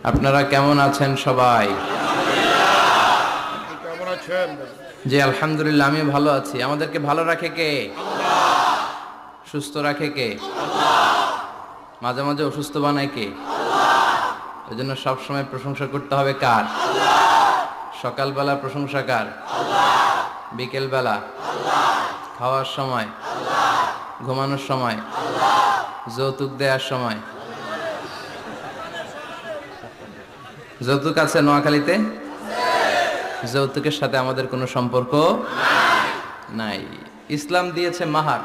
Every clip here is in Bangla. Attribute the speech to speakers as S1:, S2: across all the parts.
S1: আপনারা কেমন আছেন সবাই?
S2: কেমন আছেন?
S1: জি আলহামদুলিল্লাহ, আমি ভালো আছি। আমাদেরকে ভালো রাখে কে? সুস্থ রাখে কে? মাঝে মাঝে অসুস্থ বানায় কে? এই জন্য সবসময় প্রশংসা করতে হবে কার? সকালবেলা প্রশংসা কার? বিকেলবেলা, খাওয়ার সময়, ঘুমানোর সময়, যৌতুক দেওয়ার সময়। যৌতুক আছে নোয়াখালীতে? যৌতুকের সাথে আমাদের কোনো সম্পর্ক নাই। ইসলাম দিয়েছে মাহার।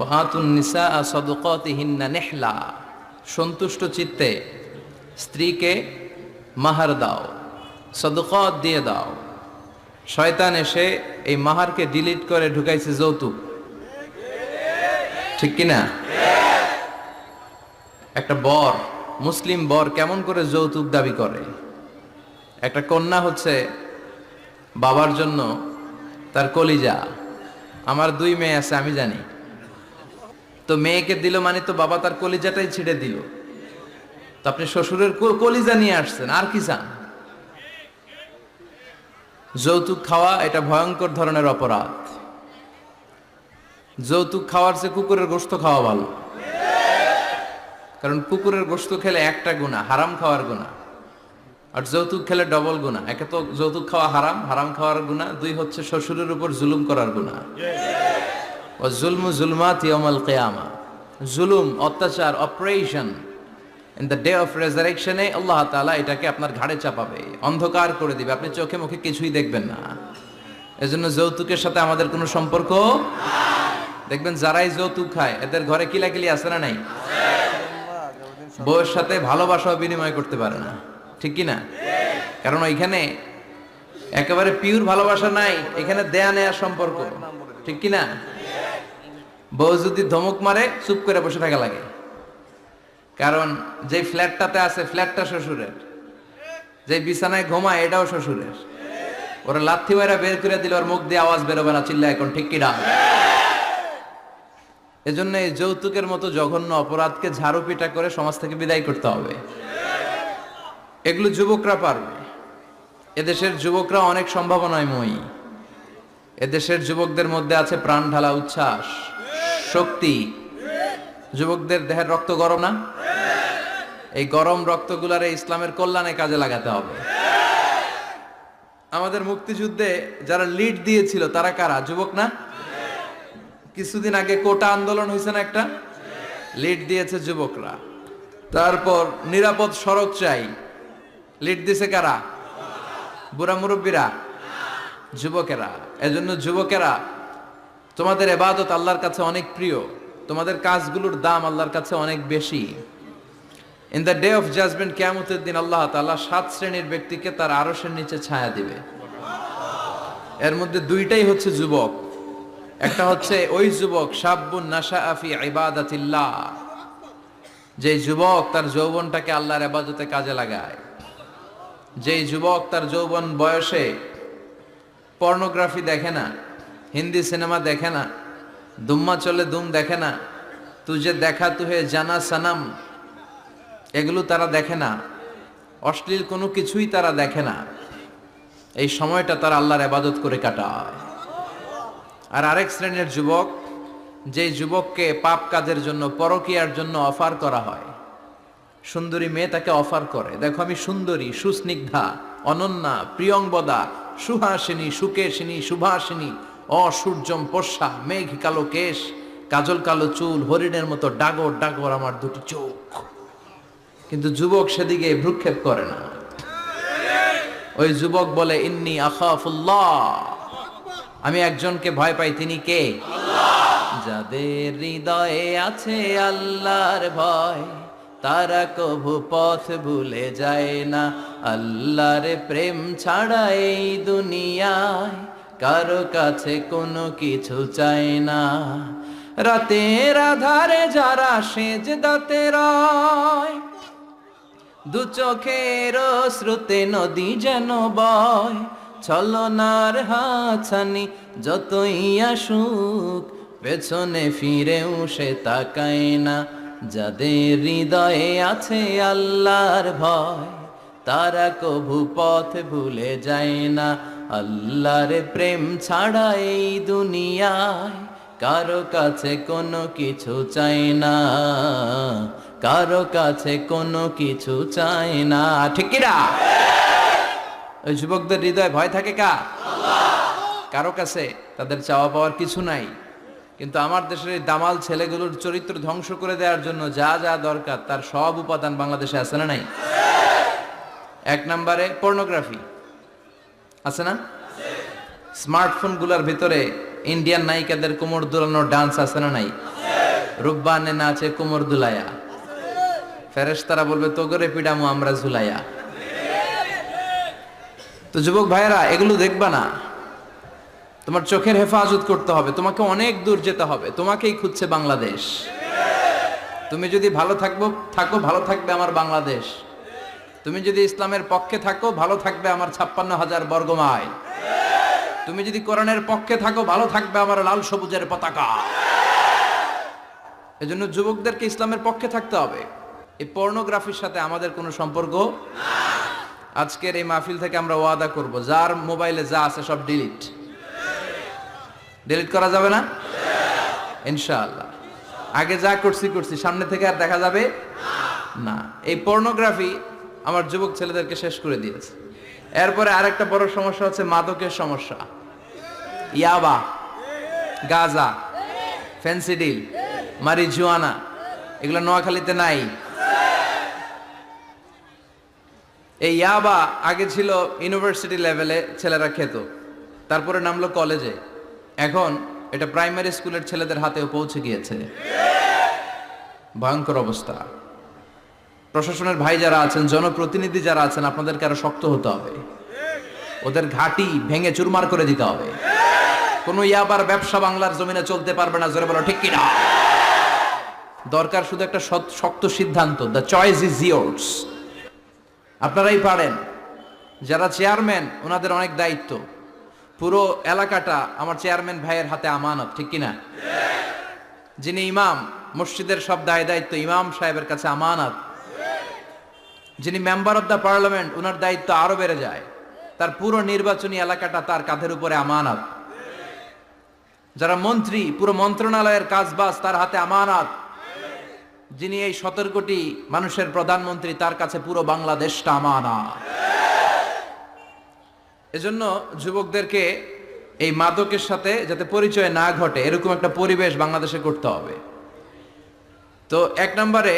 S1: ওয়াতুন নিসাআ সাদকাতিহিন্না নিহলা, সন্তুষ্ট চিত্তে স্ত্রীকে মাহার দাও, সদকাত দিয়ে দাও। শয়তান এসে এই মাহারকে ডিলিট করে ঢুকাইছে যৌতুক, ঠিক কিনা? একটা বর, মুসলিম বর কেমন করে যৌতুক দাবি করে? একটা কন্যা হচ্ছে বাবার জন্য তার কলিজা। আমার 2 মেয়ে আছে, আমি জানি। তো মেয়েকে দিল মানে তো বাবা তার কলিজাটাই ছিঁড়ে দিল। তো আপনি শ্বশুরের কলিজা নিয়ে আসছেন, আর কি চান? যৌতুক খাওয়া এটা ভয়ঙ্কর ধরনের অপরাধ। যৌতুক খাওয়ার চেয়ে কুকুরের গোশত খাওয়া ভালো, কারণ কুকুরের গোশত খেলে একটা গুনাহ, হারাম খাওয়ার গুনাহ, আর যৌতুক খেলে ডবল গুনাহ। একে তো যৌতুক খাওয়া হারাম, হারাম খাওয়ার গুনাহ। 2 হচ্ছে শ্বশুরের উপর জুলুম করার গুনাহ। ওয়া যুলমু যুলমাত ইয়াউমাল কিয়ামা, জুলুম, অত্যাচার, operation in the day of রেজারেকশনে আল্লাহ তাআলা এটাকে আপনার ঘাড়ে চাপাবে, অন্ধকার করে দিবে, আপনি চোখে মুখে কিছুই দেখবেন না। এজন্য যৌতুকের সাথে আমাদের কোনো সম্পর্ক দেখবেন যারাই যৌতুক খায় এদের ঘরে কিলাকিলি আছে না নাই? বউয়ের সাথে ভালোবাসা বিনিময় করতে পারে না, ঠিক কি না? কারণ ওইখানে একেবারে পিওর ভালোবাসা নাই, এখানে দেয়া নেয়ার সম্পর্ক, ঠিক কি না? বউ যদি ধমক মারে চুপ করে বসে থাকা লাগে, কারণ যে ফ্ল্যাটটাতে আছে ফ্ল্যাটটা শ্বশুরের, যে বিছানায় ঘুমায় এটাও শ্বশুরের। ওরা লাথি মাইরা বের করে দিল, আর মুখ দিয়ে আওয়াজ বেরোবে না, চিল্লা এখন, ঠিক কি না? এজন্য এই যৌতুকের মতো জঘন্য অপরাধকে ঝাড়ু পিটা করে সমাজ থেকে বিদায় করতে হবে। এগুলো যুবকরা পারবে। এদেশের যুবকরা অনেক সম্ভাবনাময়ী। এদেশের যুবকদের মধ্যে আছে প্রাণ ঢালা উচ্ছ্বাস, শক্তি। যুবকদের দেহের রক্ত গরম না? এই গরম রক্তগুলারে ইসলামের কল্যাণে কাজে লাগাতে হবে। আমাদের মুক্তিযুদ্ধে যারা লিড দিয়েছিল তারা কারা? যুবক না? কিছুদিন আগে কোটা আন্দোলন হয়েছে না একটা? লিড দিয়েছে যুবকরা। তারপর নিরাপদ সড়ক চাই, লিড দিয়েছে কারা? বুড়া মুরব্বীরা? যুবকেরা। এজন্য যুবকেরা, তোমাদের ইবাদত আল্লাহর কাছে অনেক প্রিয়, তোমাদের কাজগুলোর দাম আল্লাহর কাছে অনেক বেশি। In the day of judgement, কিয়ামতের দিন আল্লাহ তাআলা 7 শ্রেণীর ব্যক্তিকে তার আরশের নিচে ছায়া দিবে। এর মধ্যে 2টাই হচ্ছে যুবক। একটা হচ্ছে ওই যুবক শাবুন নাশাআ ফি ইবাদাতিল্লাহ, যে যুবক তার যৌবনটাকে আল্লাহর ইবাদতে কাজে লাগায়। যে যুবক তার যৌবন বয়সে পর্নোগ্রাফি দেখে না, হিন্দি সিনেমা দেখে না, দুম্মা চলে দুম দেখে না, তুজে দেখা তুহে জানা সনম, এগুলো তারা দেখে না, অশ্লীল কোনো কিছুই তারা দেখে না। এই সময়টা তারা আল্লাহর ইবাদত করে কাটায়। আর আরেক শ্রেণীর যুবক, যে যুবককে পাপ কাজের জন্য, পরকীয়ার জন্য অফার করা হয়। সুন্দরী মেয়ে তাকে অফার করে, দেখো আমি সুন্দরী, সুস্নিগ্ধা, অনন্যা, প্রিয়ংবদা, সুহাসিনী, সুকেশিনী, সুভাসিনী, অসূর্যম পোষা, মেঘ কালো কেশ, কাজল কালো চুল, হরিণের মতো ডাগর ডাগর আমার 2টি চোখ। কিন্তু যুবক সেদিকে ভ্রুক্ষেপ করে না। ওই যুবক বলে, ইন্নী আখাফুল্লাহ, আমি একজনকে ভয় পাই, তিনি কে? যাদের হৃদয়ে আছে আল্লাহর ভয়, তারা কভু পথ ভুলে যায় না। আল্লাহর প্রেম ছাড়া এই দুনিয়ায় কারো কাছে কোনো কিছু চায় না। রাতের আধারে যারা সেজদাতে রয়, দু চোখের স্রোতে নদী যেন বয়, ছলনার হাছানি যতই আসুক, পেছনে ফিরেও সে তাকায় না। যাদের হৃদয়ে আছে আল্লাহর ভয়, তারা কভু পথ ভুলে যায় না। আল্লাহর প্রেম ছাড়া এই দুনিয়ায় কারো কাছে কোনো কিছু চাই না, কারো কাছে কোনো কিছু চাই না। ঠিক কিনা? ওই যুবকদের হৃদয়ে ভয় থাকে কারো কাছে তাদের চাওয়া পাওয়ার কিছু নাই। কিন্তু আমার দেশের এই দামাল ছেলেগুলোর চরিত্র ধ্বংস করে দেওয়ার জন্য যা যা দরকার তার সব উপাদান বাংলাদেশে আছে না নাই? এক নম্বরে পর্নোগ্রাফি আছে না? স্মার্টফোন গুলার ভিতরে ইন্ডিয়ান নায়িকাদের কোমর দুলানোর ডান্স আছে না নাই? রূপবানে নাচে কোমর দুলায়া, ফেরেশতারা বলবে তোগরে পিডামু আমরা ঝুলাইয়া। তো যুবক ভাইয়েরা, এগুলো দেখবা না। তোমার চোখের হেফাজত করতে হবে, তোমাকে অনেক দূর যেতে হবে, তোমাকেই খুঁজছে বাংলাদেশ। তুমি যদি ভালো থাকো ভালো থাকবে আমার বাংলাদেশ। তুমি যদি ইসলামের পক্ষে থাকো ভালো থাকবে আমার 56,000 বর্গ মাইল। তুমি যদি কোরআনের পক্ষে থাকো ভালো থাকবে আমার লাল সবুজের পতাকা। এজন্য যুবকদেরকে ইসলামের পক্ষে থাকতে হবে। এই পর্নোগ্রাফির সাথে আমাদের কোনো সম্পর্ক না। আজকের এই মাহফিল থেকে আমরা ওয়াদা করব, যার মোবাইলে যা আছে সব ডিলিট করা যাবে না ইনশাআল্লাহ। আগে যা করছি সামনে থেকে আর দেখা যাবে না। এই পর্নোগ্রাফি আমার যুবক ছেলেদেরকে শেষ করে দিয়েছে। এরপরে আরেকটা বড় সমস্যা হচ্ছে মাদকের সমস্যা। ইয়াবা, গাঁজা, ফেন্সিডিল, মারিজুয়ানা, এগুলো নোয়াখালীতে নাই। এই ইয়াবা আগে ছিল ইউনিভার্সিটি লেভেলে ছেলেরা খেত, তারপরে নামলো কলেজে, এখন এটা প্রাইমারি স্কুলের ছেলেদের হাতেও পৌঁছে গিয়েছে। ভয়ঙ্কর অবস্থা। প্রশাসনের ভাই যারা আছেন, জনপ্রতিনিধি যারা আছেন, আপনাদেরকে আরো শক্ত হতে হবে। ওদের ঘাঁটি ভেঙে চুরমার করে দিতে হবে। কোনো ইয়াবার ব্যবসা বাংলার জমিনে চলতে পারবে না। জোরে বলো ঠিক কিনা? দরকার শুধু একটা শক্ত সিদ্ধান্ত। The choice is years. আপনারাই পারেন। যারা চেয়ারম্যান, ওনাদের অনেক দায়িত্ব। পুরো এলাকাটা আমার চেয়ারম্যান ভাইয়ের হাতে আমানত, ঠিক কিনা? যিনি ইমাম, মসজিদের সব দায়িত্ব ইমাম সাহেবের কাছে আমানত। যিনি মেম্বার অব দ্য পার্লামেন্ট, ওনার দায়িত্ব আরো বেড়ে যায়। তার পুরো নির্বাচনী এলাকাটা তার কাঁধের উপরে আমানত। যারা মন্ত্রী, পুরো মন্ত্রণালয়ের কাজবাজ তার হাতে আমানত। যিনি এই 17 কোটি মানুষের প্রধানমন্ত্রী, তার কাছে পুরো বাংলাদেশটা আমানত। এজন্য যুবকদেরকে এই মাদকের সাথে যাতে পরিচয় না ঘটে, এরকম একটা পরিবেশ বাংলাদেশে করতে হবে। তো এক নম্বরে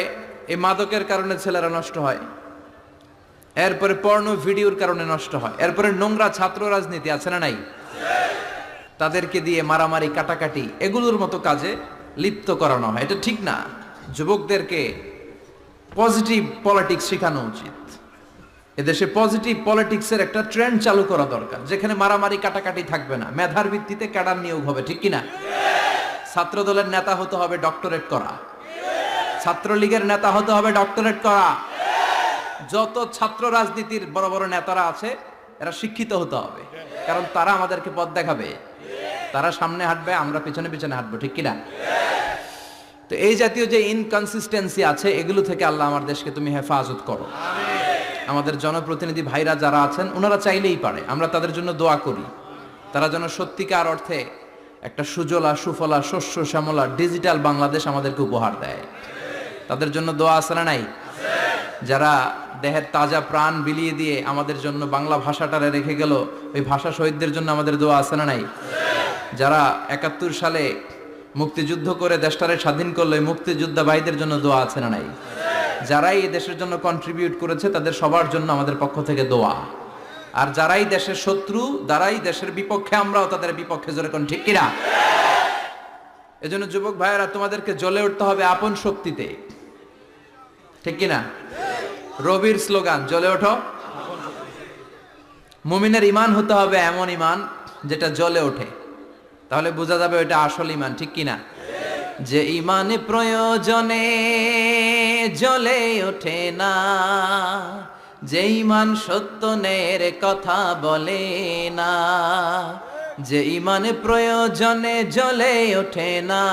S1: এই মাদকের কারণে ছেলেরা নষ্ট হয়, এরপরে পর্নো ভিডিওর কারণে নষ্ট হয়, এরপরে নোংরা ছাত্র রাজনীতি আছে না নাই? তাদেরকে দিয়ে মারামারি, কাটাকাটি, এগুলোর মতো কাজে লিপ্ত করানো হয়। এটা ঠিক না। যুবকদেরকে পজিটিভ পলিটিক্স শেখানো উচিত। এদেশে পজিটিভ পলিটিক্সের একটা ট্রেন্ড চালু করা দরকার, যেখানে মারামারি, কাটাকাটি থাকবে না। মেধার ভিত্তিতে ক্যাডার নিয়োগ হবে, ঠিক কিনা? ছাত্র দলের নেতা হতে হবে ডক্টরেট করা, ছাত্রলীগের নেতা হতে হবে ডক্টরেট করা। যত ছাত্র রাজনীতির বড় বড় নেতারা আছে, এরা শিক্ষিত হতে হবে, কারণ তারা আমাদেরকে পথ দেখাবে। তারা সামনে হাঁটবে, আমরা পিছনে পিছনে হাঁটবো, ঠিক কিনা? তো এই জাতীয় যে ইনকনসিস্টেন্সি আছে, এগুলো থেকে আল্লাহ আমার দেশকে তুমি হেফাজত করো। আমাদের জনপ্রতিনিধি ভাইরা যারা আছেন, ওনারা চাইলেই পারে, আমরা তাদের জন্য দোয়া করি। তারা যেন সত্যিকার অর্থে একটা সুজলা, সুফলা, শস্য শ্যামলা ডিজিটাল বাংলাদেশ আমাদেরকে উপহার দেয়। তাদের জন্য দোয়া আছে না নাই? যারা দেহের তাজা প্রাণ বিলিয়ে দিয়ে আমাদের জন্য বাংলা ভাষাটারে রেখে গেল, ওই ভাষা শহীদদের জন্য আমাদের দোয়া আছে না নাই? যারা 71 সালে মুক্তিযুদ্ধ করে দেশটারে স্বাধীন করলো, এই মুক্তিযোদ্ধা ভাইদের জন্য দোয়া আছে না নাই? যারাই এই দেশের জন্য কন্ট্রিবিউট করেছে, তাদের সবার জন্য আমাদের পক্ষ থেকে দোয়া। আর যারাই দেশের শত্রু, যারাই দেশের বিপক্ষে, আমরাও তাদের বিপক্ষে, জোরে কোন ঠিক কিনা? এজন্য যুবক ভাইয়েরা, তোমাদেরকে জ্বলে উঠতে হবে আপন শক্তিতে, ঠিক কিনা? রবির স্লোগান, জ্বলে ওঠো। মুমিনের ইমান হতে হবে এমন ইমান যেটা জ্বলে ওঠে, তাহলে বোঝা যাবে ওইটা আসল ইমান, ঠিক কিনা? যে ইমানে প্রয়োজনে জ্বলে ওঠে না, যে ঈমান সত্য ন্যায়ের কথা বলে না, যে ঈমান প্রয়োজনে জ্বলে ওঠে না,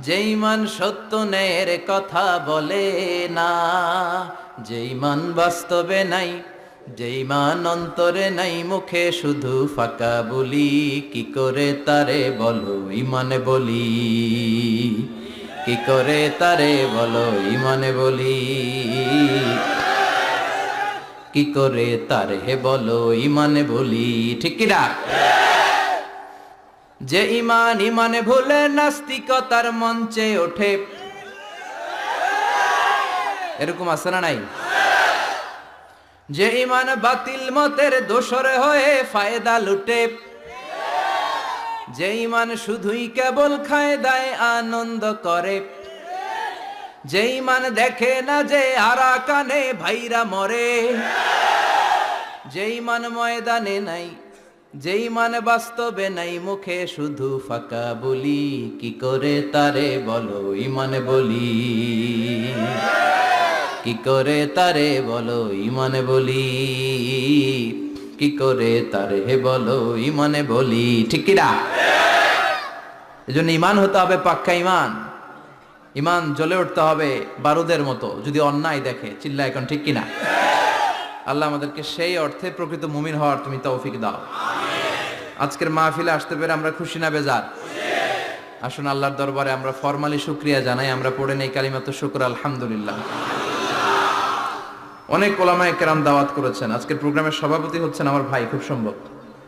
S1: যে ঈমান সত্য ন্যায়ের কথা বলে না, যে ঈমান বাস্তবে নাই, যে ঈমান অন্তরে নাই, মুখে শুধু ফাঁকা বলি, কি করে তারে বলো ঈমানে বলি, কি করে তারে বলো ঈমানে বলি, কি করে তারে বলো ঈমানে বলি, ঠিক কি না? যে ঈমান ঈমানে ভুলে নাস্তিকতার মঞ্চে ওঠে, এরকম আছে না নাই? যে ঈমান বাতিল মতের দোসর হয়ে ফায়দা লুটে, যে ঈমান শুধুই কেবল খায় দায় আনন্দ করে, যে ঈমান দেখে না যে আরাকানে ভাইরা মরে, যে ঈমান ময়দানে নাই, যে ঈমান বাস্তবে নাই, মুখে শুধু ফাঁকা বলি, কি করে তারে বলো ঈমানে বলি, কি করে তারে বলো ঈমানে বলি, কি করে তারে বলো ঈমানে বলি, ঠিক কি না? এজন্য ঈমান হতে হবে পাক্কা ঈমান, ঈমান জ্বলে উঠতে হবে বারুদের মতো, যদি অন্যায় দেখে চিল্লা এখন, ঠিক কি না? আল্লাহ আমাদেরকে সেই অর্থে প্রকৃত মুমিন হওয়ার তুমি তৌফিক দাও। আজকের মাহফিলে আসতে পেরে আমরা খুশি না বেজার? আসুন আল্লাহর দরবারে আমরা ফরমালি শুকরিয়া জানাই, আমরা পড়ে নেই কালিমাতুশ শুকর আলহামদুলিল্লাহ। অনেক ওলামায়ে কেরাম দাওয়াত করেছেন, আজকের প্রোগ্রামের সভাপতি হচ্ছেন আমার ভাই, খুব সম্ভব,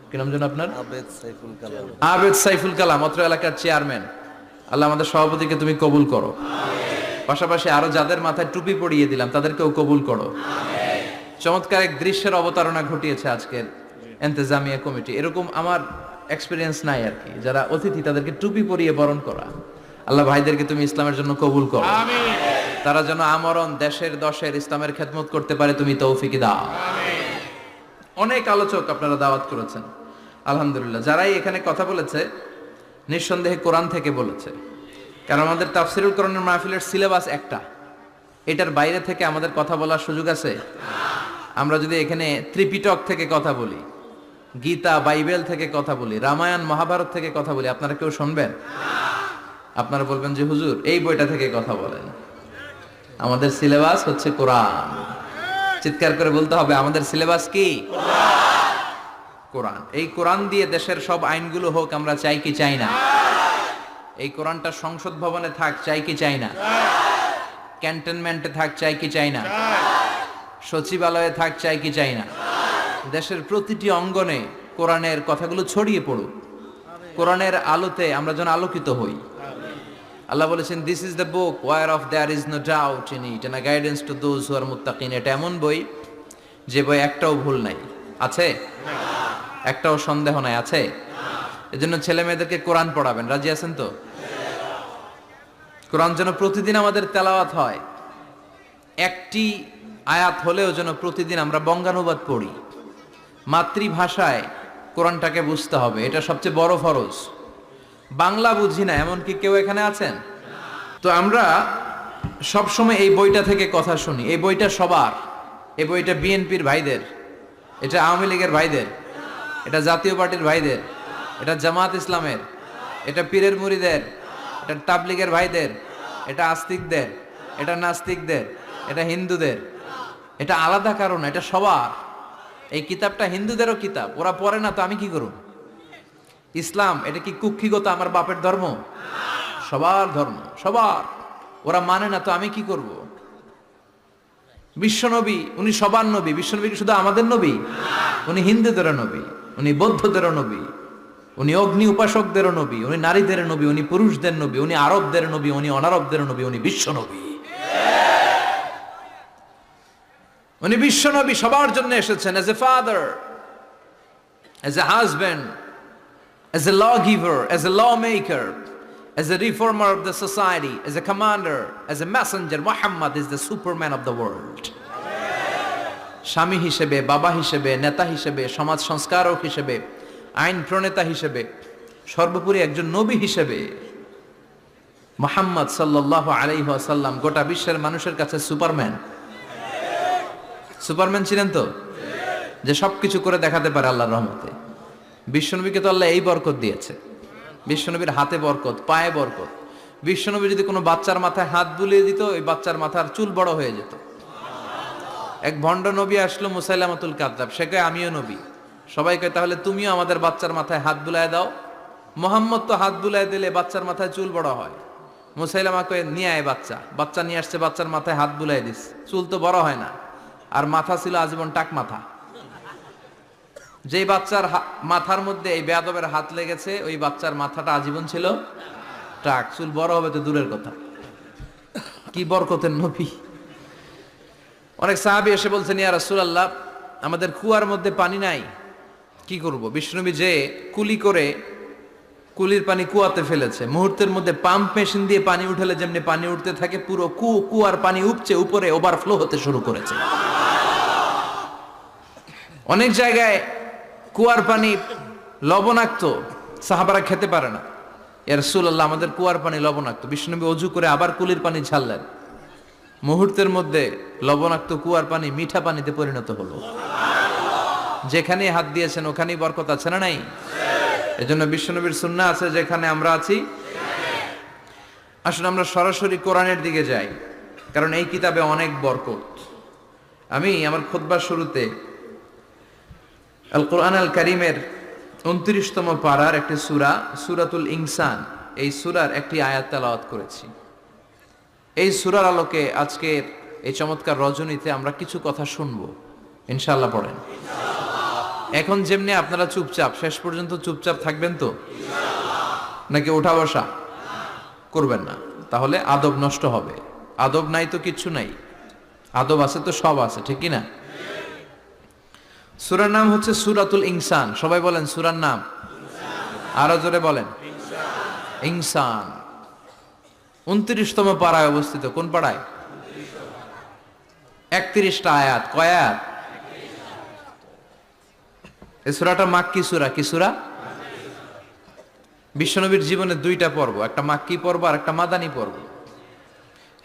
S1: কি নাম যেন আপনার? আবেদ সাইফুল কালাম। আবেদ সাইফুল কালাম অত্র এলাকার চেয়ারম্যান। আল্লাহ আমাদের সভাপতিকে তুমি কবুল করো, পাশাপাশি আরো যাদের মাথায় টুপি পরিয়ে দিলাম তাদেরকেও কবুল করো। চমৎকার এক দৃশ্যের অবতারণা ঘটিয়েছে আজকের ইন্তেজামিয়া কমিটি, এরকম আমার এক্সপিরিয়েন্স নাই আর কি, যারা অতিথি তাদেরকে টুপি পরিয়ে বরণ করা। আল্লাহ ভাইদেরকে তুমি ইসলামের জন্য কবুল করো, তারা যেন আমরণ দেশের দশের ইসলামের খেদমত করতে পারে, তুমি তৌফিক দাও। অনেক আলোচক আপনারা দাওয়াত করেছেন আলহামদুলিল্লাহ, যারাই এখানে কথা বলেছে নিঃসন্দেহে কোরআন থেকে বলেছে, কারণ আমাদের তাফসিরুল কোরআনের মাহফিলের সিলেবাস একটা, এটার বাইরে থেকে আমাদের কথা বলার সুযোগ আছে? আমরা যদি এখানে ত্রিপিটক থেকে কথা বলি, গীতা বাইবেল থেকে কথা বলি, রামায়ণ মহাভারত থেকে কথা বলি, আপনারা কেউ শুনবেন? আপনারা বলবেন যে হুজুর এই বইটা থেকে কথা বলেন। আমাদের সিলেবাস হচ্ছে কোরআন। চিৎকার করে বলতে হবে, আমাদের সিলেবাস কি? কোরআন। এই কোরআন দিয়ে দেশের সব আইনগুলো হোক, আমরা চাই কি চাই না? এই কোরআনটা সংসদ ভবনে থাক, চাই কি চাই না? ক্যান্টনমেন্টে থাক, চাই কি চাই না? সচিবালয়ে থাক, চাই কি চাই না? দেশের প্রতিটি অঙ্গনে কোরআনের কথাগুলো ছড়িয়ে পড়ুক, কোরআনের আলোতে আমরা যেন আলোকিত হই। আল্লাহ বলেছেন, this is the book war of there is no doubt in it and a guidance to those who are মুত্তাকিন। এটা এমন বই যে বই একটাও ভুল নাই, আছে? একটাও সন্দেহ নাই, আছে? এজন্য ছেলে মেয়েদেরকে কোরআন পড়াবেন, রাজি আছেন তো? কোরআন যেন প্রতিদিন আমাদের তেলাওয়াত হয়, একটি আয়াত হলেও যেন প্রতিদিন আমরা বঙ্গানুবাদ পড়ি। মাতৃভাষায় কোরআনটাকে বুঝতে হবে, এটা সবচেয়ে বড় ফরজ। বাংলা বুঝি না এমন কি কেউ এখানে আছেন? তো আমরা সবসময় এই বইটা থেকে কথা শুনি, এই বইটা সবার, এই বইটা বিএনপির ভাইদের, এটা আওয়ামী লীগের ভাইদের, এটা জাতীয় পার্টির ভাইদের, এটা জামাত ইসলামের, এটা পীরের মুরিদের, এটা তাবলিগের ভাইদের, এটা আস্তিকদের, এটা নাস্তিকদের, এটা হিন্দুদের। এটা আলাদা কারণ, এটা সবার। এই কিতাবটা হিন্দুদেরও কিতাব, ওরা পড়ে না তো আমি কি করব? ইসলাম এটা কি কুক্ষিগত আমার বাপের ধর্ম? সবার ধর্ম, সবার। ওরা মানে না তো আমি কি করব? বিশ্বনবী উনি সবার নবী। বিশ্বনবী কি শুধু আমাদের নবী? উনি হিন্দুদেরও নবী, উনি বৌদ্ধদেরও নবী, উনি অগ্নি উপাসকদেরও নবী, উনি নারীদের নবী, উনি পুরুষদের নবী, উনি আরবদের নবী, উনি অনারবদের নবী, উনি বিশ্বনবী। উনি বিশ্বনবী, সবার জন্য এসেছেন, as a father, as a husband, as a lawgiver, as a lawmaker, as a reformer of the society, as a commander, as a messenger. Muhammad is the superman of the world. স্বামী হিসেবে, বাবা হিসেবে, নেতা হিসেবে, সমাজ সংস্কারক হিসেবে, আইন প্রণেতা হিসেবে, সর্বোপরি একজন নবী হিসেবে মুহাম্মদ সাল্লাল্লাহু আলাইহি ওয়াসাল্লাম গোটা বিশ্বের মানুষের কাছে সুপারম্যান। সুপারম্যান ছিলেন তো, যে সবকিছু করে দেখাতে পারে আল্লাহর রহমতে। বিশ্বনবীকে তো আল্লাহ এই বরকত দিয়েছে। বিশ্বনবীর হাতে বরকত, পায়ে বরকত। বিশ্বনবী যদি কোনো বাচ্চার মাথায় হাত বুলিয়ে দিত, ওই বাচ্চার মাথার চুল বড় হয়ে যেত। এক ভণ্ড নবী আসলো, মুসাইলামাতুল কাযযাব, সে কয় আমিও নবী। সবাই কয় তাহলে তুমিও আমাদের বাচ্চার মাথায় হাত বুলায় দাও। মোহাম্মদ তো হাত বুলায় দিলে বাচ্চার মাথায় চুল বড় হয়। মুসাইলামা কয় নিয়ে আয় বাচ্চা। বাচ্চা নিয়ে আসছে, বাচ্চার মাথায় হাত বুলাই দিস, চুল তো বড় হয় না। আর মাথা ছিল আজীবন টাক মাথা। যেই বাচ্চার মাথার মধ্যে এই বেয়াদবের হাত লেগেছে, ওই বাচ্চার মাথাটা আজীবন ছিল টাক, চুল বড় হবে তো দূরের কথা। কি বরকতের নবী। অনেক সাহাবী এসে বলছেন, ইয়া রাসূলুল্লাহ, আমাদের কুয়ার মধ্যে পানি নাই, কি করব? বিশ্বনবী যে কুলি করে কুলির পানি কুয়াতে ফেলেছে, মুহূর্তের মধ্যে পাম্প মেশিন দিয়ে পানি উঠালে যেমনি পানি উঠতে থাকে, পুরো কুয়ার পানি উপচে উপরে ওভারফ্লো হতে শুরু করেছে। অনেক জায়গায় কুয়ার পানি লবণাক্ত, সাহাবারা খেতে পারে না। ইয়া রাসূলুল্লাহ, আমাদের কুয়ার পানি লবণাক্ত। বিশ্বনবী অজু করে আবার কুলির পানি ছাড়লেন, মুহূর্তের মধ্যে লবণাক্ত কুয়ার পানি মিঠা পানিতে পরিণত হলো। যেখানে হাত দিয়েছেন ওখানেই বরকত আছে না নাই? এজন্য বিশ্বনবীর সুন্নাহ আছে, যেখানে আমরা আছি। আসলে আমরা সরাসরি কোরআনের দিকে যাই, কারণ এই কিতাবে অনেক বরকত। আমি আমার খুতবার শুরুতে আল কোরআন আল কারীমের 29তম পারার একটি সূরা, সূরাতুল ইনসান, এই সূরার একটি আয়াত তেলাওয়াত করেছি। এই সূরার আলোকে আজকের এই চমৎকার রজনীতে আমরা কিছু কথা শুনবো, ইনশাআল্লাহ। পড়েন। এখন যেমনি আপনারা চুপচাপ, শেষ পর্যন্ত চুপচাপ থাকবেন তো, নাকি ওঠা বসা করবেন না? তাহলে আদব নষ্ট হবে। আদব নাই তো কিচ্ছু নাই, আদব আছে তো সব আছে, ঠিক কি না? সূরার নাম হচ্ছে সূরাতুল ইনসান। সবাই বলেন সূরার নাম, আরো জোরে বলেন ইনসান। 29তম পাড়ায় অবস্থিত। কোন পাড়ায়? 31টা আয়াত। কয় আয়াত? এই সূরাটা মাক্কি সূরা। কি সূরা? বিশ্বনবীর জীবনে দুইটা পর্ব, একটা মাক্কি পর্ব আর একটা মাদানী পর্ব।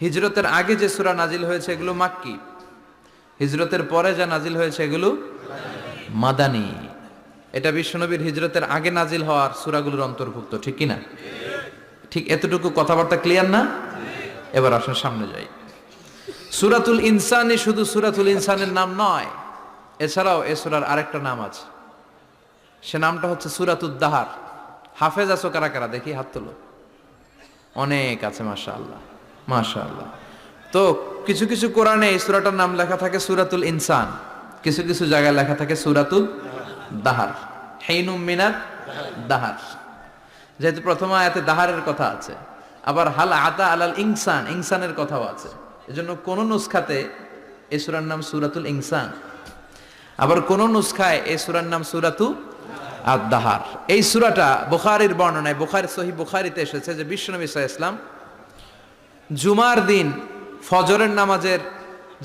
S1: হিজরতের আগে যে সূরা নাজিল হয়েছে এগুলো মাক্কি, হিজরতের পরে যা নাজিল হয়েছে এগুলো মাদানী। এটা বিশ্বনবীর হিজরতের আগে নাজিল হওয়ার সূরাগুলোর অন্তর্ভুক্ত, ঠিক কি না? ঠিক এতটুকু কথাবার্তা ক্লিয়ার না? এবার আসেন সামনে যাই। সূরাতুল ইনসানই শুধু সূরাতুল ইনসানের নাম নয়, এছাড়াও এ সূরার আরেকটা নাম আছে। সে নামটা হচ্ছে সূরাতুদ দাহার। হাফেজ আছো কারা কারা? দেখি হাত তোলো। অনেক আছে, মাশাআল্লাহ মাশাআল্লাহ। তো কিছু কিছু কোরআনে এই সূরাটার নাম লেখা থাকে সূরাতুল ইনসান, কিছু কিছু জায়গায় লেখা থাকে সূরাতুদ দাহার, হিনুম মিনাত দাহার। যেহেতু প্রথম আয়াতে দাহারের কথা আছে, আবার হাল আতা আলাল ইনসান, ইনসানের কথাও আছে। এজন্য কোন নুসখাতে এই সূরার নাম সূরাতুল ইনসান, আবার কোন নুসখায় এই সূরার নাম সূরাতু আদ-দাহার। এই সূরাটা বুখারীর বর্ণনায়, বুখারী সহিহ বুখারীতে এসেছে যে বিশ্বনবী সাল্লাল্লাহু আলাইহি ওয়াসাল্লাম জুমার দিন ফজরের নামাজের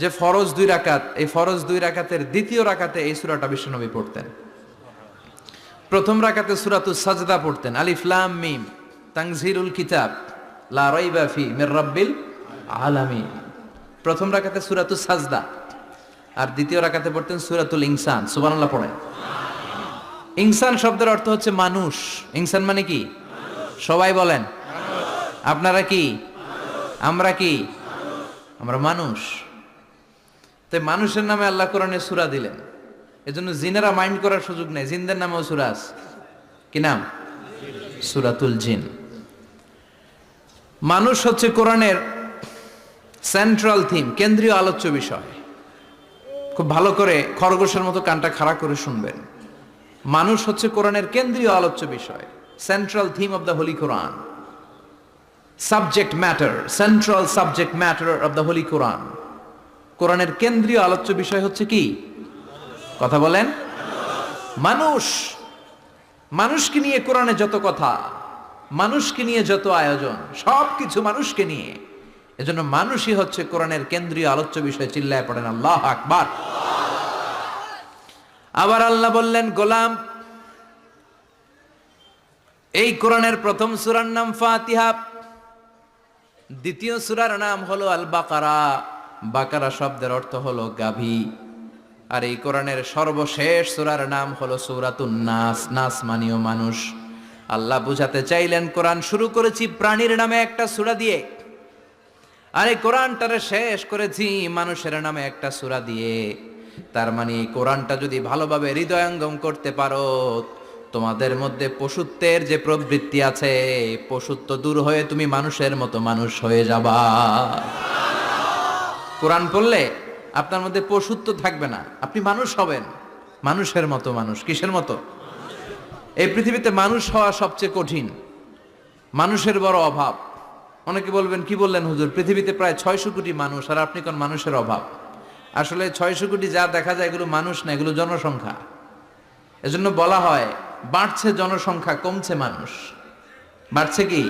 S1: যে ফরজ 2 রাকাত, এই ফরজ 2 রাকাতের দ্বিতীয় রাকাতে এই সূরাটা বিশ্বনবী পড়তেন। প্রথম রাকাতে সূরাতুস সাজদা পড়তেন, আলিফ লাম মিম তানজিলুল কিতাব লা রাইবা ফি মির রাব্বিল আলামিন। প্রথম রাকাতে সূরাতুস সাজদা, আর দ্বিতীয় রাকাতে পড়তেন সূরাতুল ইনসান। সুবহানাল্লাহ পড়েন। ইনসান শব্দের অর্থ হচ্ছে মানুষ। ইনসান মানে কি? সবাই বলেন। আপনারা কি? আমরা কি? আমরা মানুষ। তাই মানুষের নামে আল্লাহ কোরআনে সূরা দিলেন, এজন্য জিনেরা মাইন্ড করার সুযোগ নেই। জিনদের নামেও সূরা আছে। কি নাম? সূরাতুল জিন। মানুষ হচ্ছে কোরআনের সেন্ট্রাল থিম, কেন্দ্রীয় আলোচ্য বিষয়। খুব ভালো করে খরগোশের মতো কানটা খাড়া করে শুনবেন। মানুষ হচ্ছে কোরআনের কেন্দ্রীয় আলোচ্য বিষয়, central theme of the holy Quran, subject matter, central subject matter of the holy Quran. কোরআনের কেন্দ্রীয় আলোচ্য বিষয় হচ্ছে কি? কথা বলেন। মানুষ। মানুষকে নিয়ে কোরআনে যত কথা, মানুষকে নিয়ে যত আয়োজন, সবকিছু মানুষকে নিয়ে। এজন্য মানুষই হচ্ছে কোরআনের কেন্দ্রীয় আলোচ্য বিষয়। চিল্লায় পড়েন আল্লাহু আকবার। আবার আল্লাহ বললেন, গোলাম, এই কোরআনের প্রথম সূরার নাম ফাতিহা। দ্বিতীয় সূরার নাম হলো আল বাকারা। বাকারা শব্দের অর্থ হলো গাভী। আর এই কোরআনের সর্বশেষ সূরার নাম হলো সূরাতুন নাস। নাস মানেও মানুষ। আল্লাহ বুঝাতে চাইলেন কোরআন শুরু করেছি প্রাণীর নামে একটা সূরা দিয়ে, আর এই কোরআনটারে শেষ করেছি মানুষের নামে একটা সূরা দিয়ে। তার মানে এই কোরআনটা যদি ভালোভাবে হৃদয়ঙ্গম করতে পারো, তোমাদের মধ্যে পশুত্বের যে প্রবৃত্তি আছে, পশুত্ব দূর হয়ে তুমি মানুষের মতো মানুষ হয়ে যাবা। কোরআন পড়লে আপনার মধ্যে পশুত্ব থাকবে না, আপনি মানুষ হবেন, মানুষের মতো মানুষ। কিসের মতো? এই পৃথিবীতে মানুষ হওয়া সবচেয়ে কঠিন, মানুষের বড় অভাব। অনেকে বলবেন কি বললেন হুজুর, পৃথিবীতে প্রায় 600 কোটি মানুষ আর আপনি কোন মানুষের অভাব? আসলে 600 কোটি যা দেখা যায় এগুলো মানুষ না, এগুলো জনসংখ্যা। এজন্য বলা হয় বাড়ছে জনসংখ্যা, কমছে মানুষ। বাড়ছে কি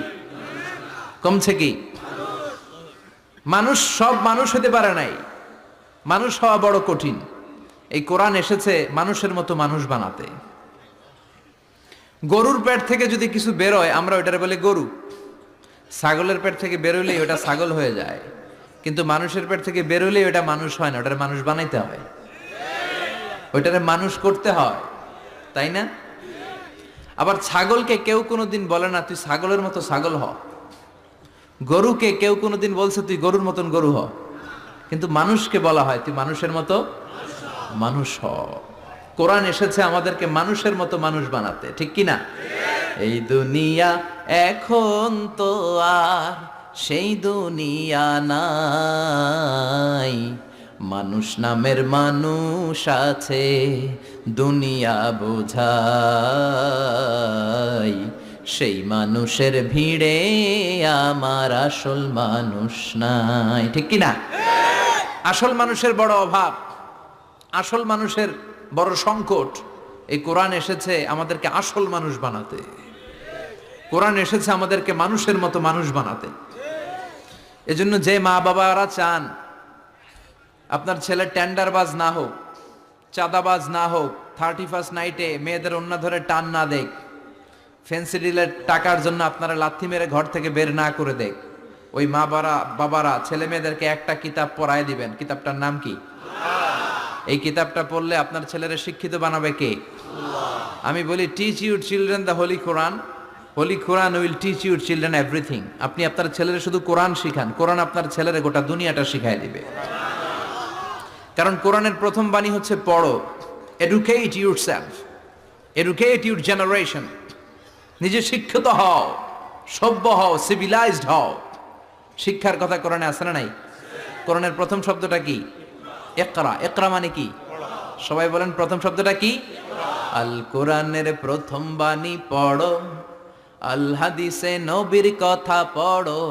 S1: কমছে কি? মানুষ সব মানুষ হতে পারে নাই, মানুষ হওয়া বড় কঠিন। এই কোরআন এসেছে মানুষের মতো মানুষ বানাতে। গরুর পেট থেকে যদি কিছু বেরোয় আমরা ওইটারে বলি গরু, ছাগলের পেট থেকে বেরোলেই ওটা ছাগল হয়ে যায়, কিন্তু মানুষের পেট থেকে বেরোলেই ওটা মানুষ হয় না, ওটারে মানুষ বানাইতে হয়, ওইটারে মানুষ করতে হয়, তাই না? আবার ছাগলকে কেউ কোনোদিন বলে না তুই ছাগলের মতো ছাগল হ, গরুকে কেউ কোনোদিন বলছে তুই গরুর মতন গরু হ, কিন্তু মানুষকে বলা হয় তুই মানুষের মতো মানুষ হ। কোরআন এসেছে আমাদেরকে মানুষের মতো মানুষ বানাতে, ঠিক কি না? এই দুনিয়া এখন তো আর সেই দুনিয়া নাই, মানুষ নামের মানুষ আছে দুনিয়া বোঝাই, সেই মানুষের ভিড়ে আমার আসল মানুষ নাই, ঠিক কি না? আসল মানুষের বড় অভাব, আসল মানুষের বড় সংকট। এই কোরআন এসেছে আমাদেরকে আসল মানুষ বানাতে, কোরআন এসেছে আমাদেরকে মানুষের মতো মানুষ বানাতে। এজন্য যে মা বাবারা চান আপনার ছেলে টেন্ডারবাজ না হোক, চাঁদাবাজ না হোক, 31st নাইটে মেয়েদের অন্য ধরে টান না দেখ, ফেন্সি ডিলের টাকার জন্য আপনারা লাথি মেরে ঘর থেকে বের না করে দেখ, ওই মা বাবারা ছেলে মেয়েদেরকে একটা কিতাব পড়ায় দিবেন। কিতাবটার নাম কি? এই কিতাবটা পড়লে আপনার ছেলেরা শিক্ষিত বানাবে কে? আমি বলি teach your children the holy Quran, holy Quran will teach your children everything. আপনি আপনার ছেলেরা শুধু কোরআন শিখান, কোরআন আপনার ছেলেরা গোটা দুনিয়াটা শিখাই দিবে। কারণ কোরআনের প্রথম বাণী হচ্ছে পড়ো, educate yourself, educate your generation. নিজে শিক্ষিত হও, সভ্য হও, সিভিলাইজড হও। শিক্ষার কথা কোরআনে আছে না নাই? কোরআনের প্রথম শব্দটা কি? ইকরা। ইকরা মানে কি? সবাই বলেন প্রথম শব্দটা কি? আল কোরআনের প্রথম বাণী পড়ো, আল হাদিসে নবীর কথা পড়ো।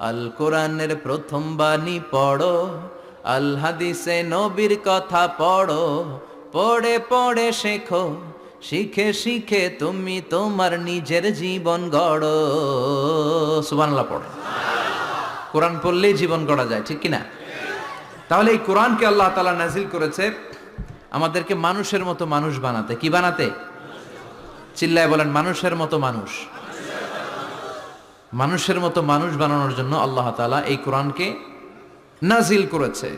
S1: আল কোরআনের প্রথম বাণী পড়ো, আল হাদিসে নবীর কথা পড়ো। পড়ে পড়ে শেখো, শিখে শিখে তুমি তোমার নিজের জীবন গড়ো। সুবহানাল্লাহ পড়ো। কোরআন পড়লেই জীবন গড়া যায়, ঠিক কিনা? তাহলে এই কোরআনকে আল্লাহ তাআলা নাজিল করেছে আমাদেরকে মানুষের মতো মানুষ বানাতে। কি বানাতে? চিল্লায় বলেন মানুষের মতো মানুষ। মানুষের মতো মানুষ বানানোর জন্য আল্লাহ তাআলা এই কোরআনকে নাজিল করেছে।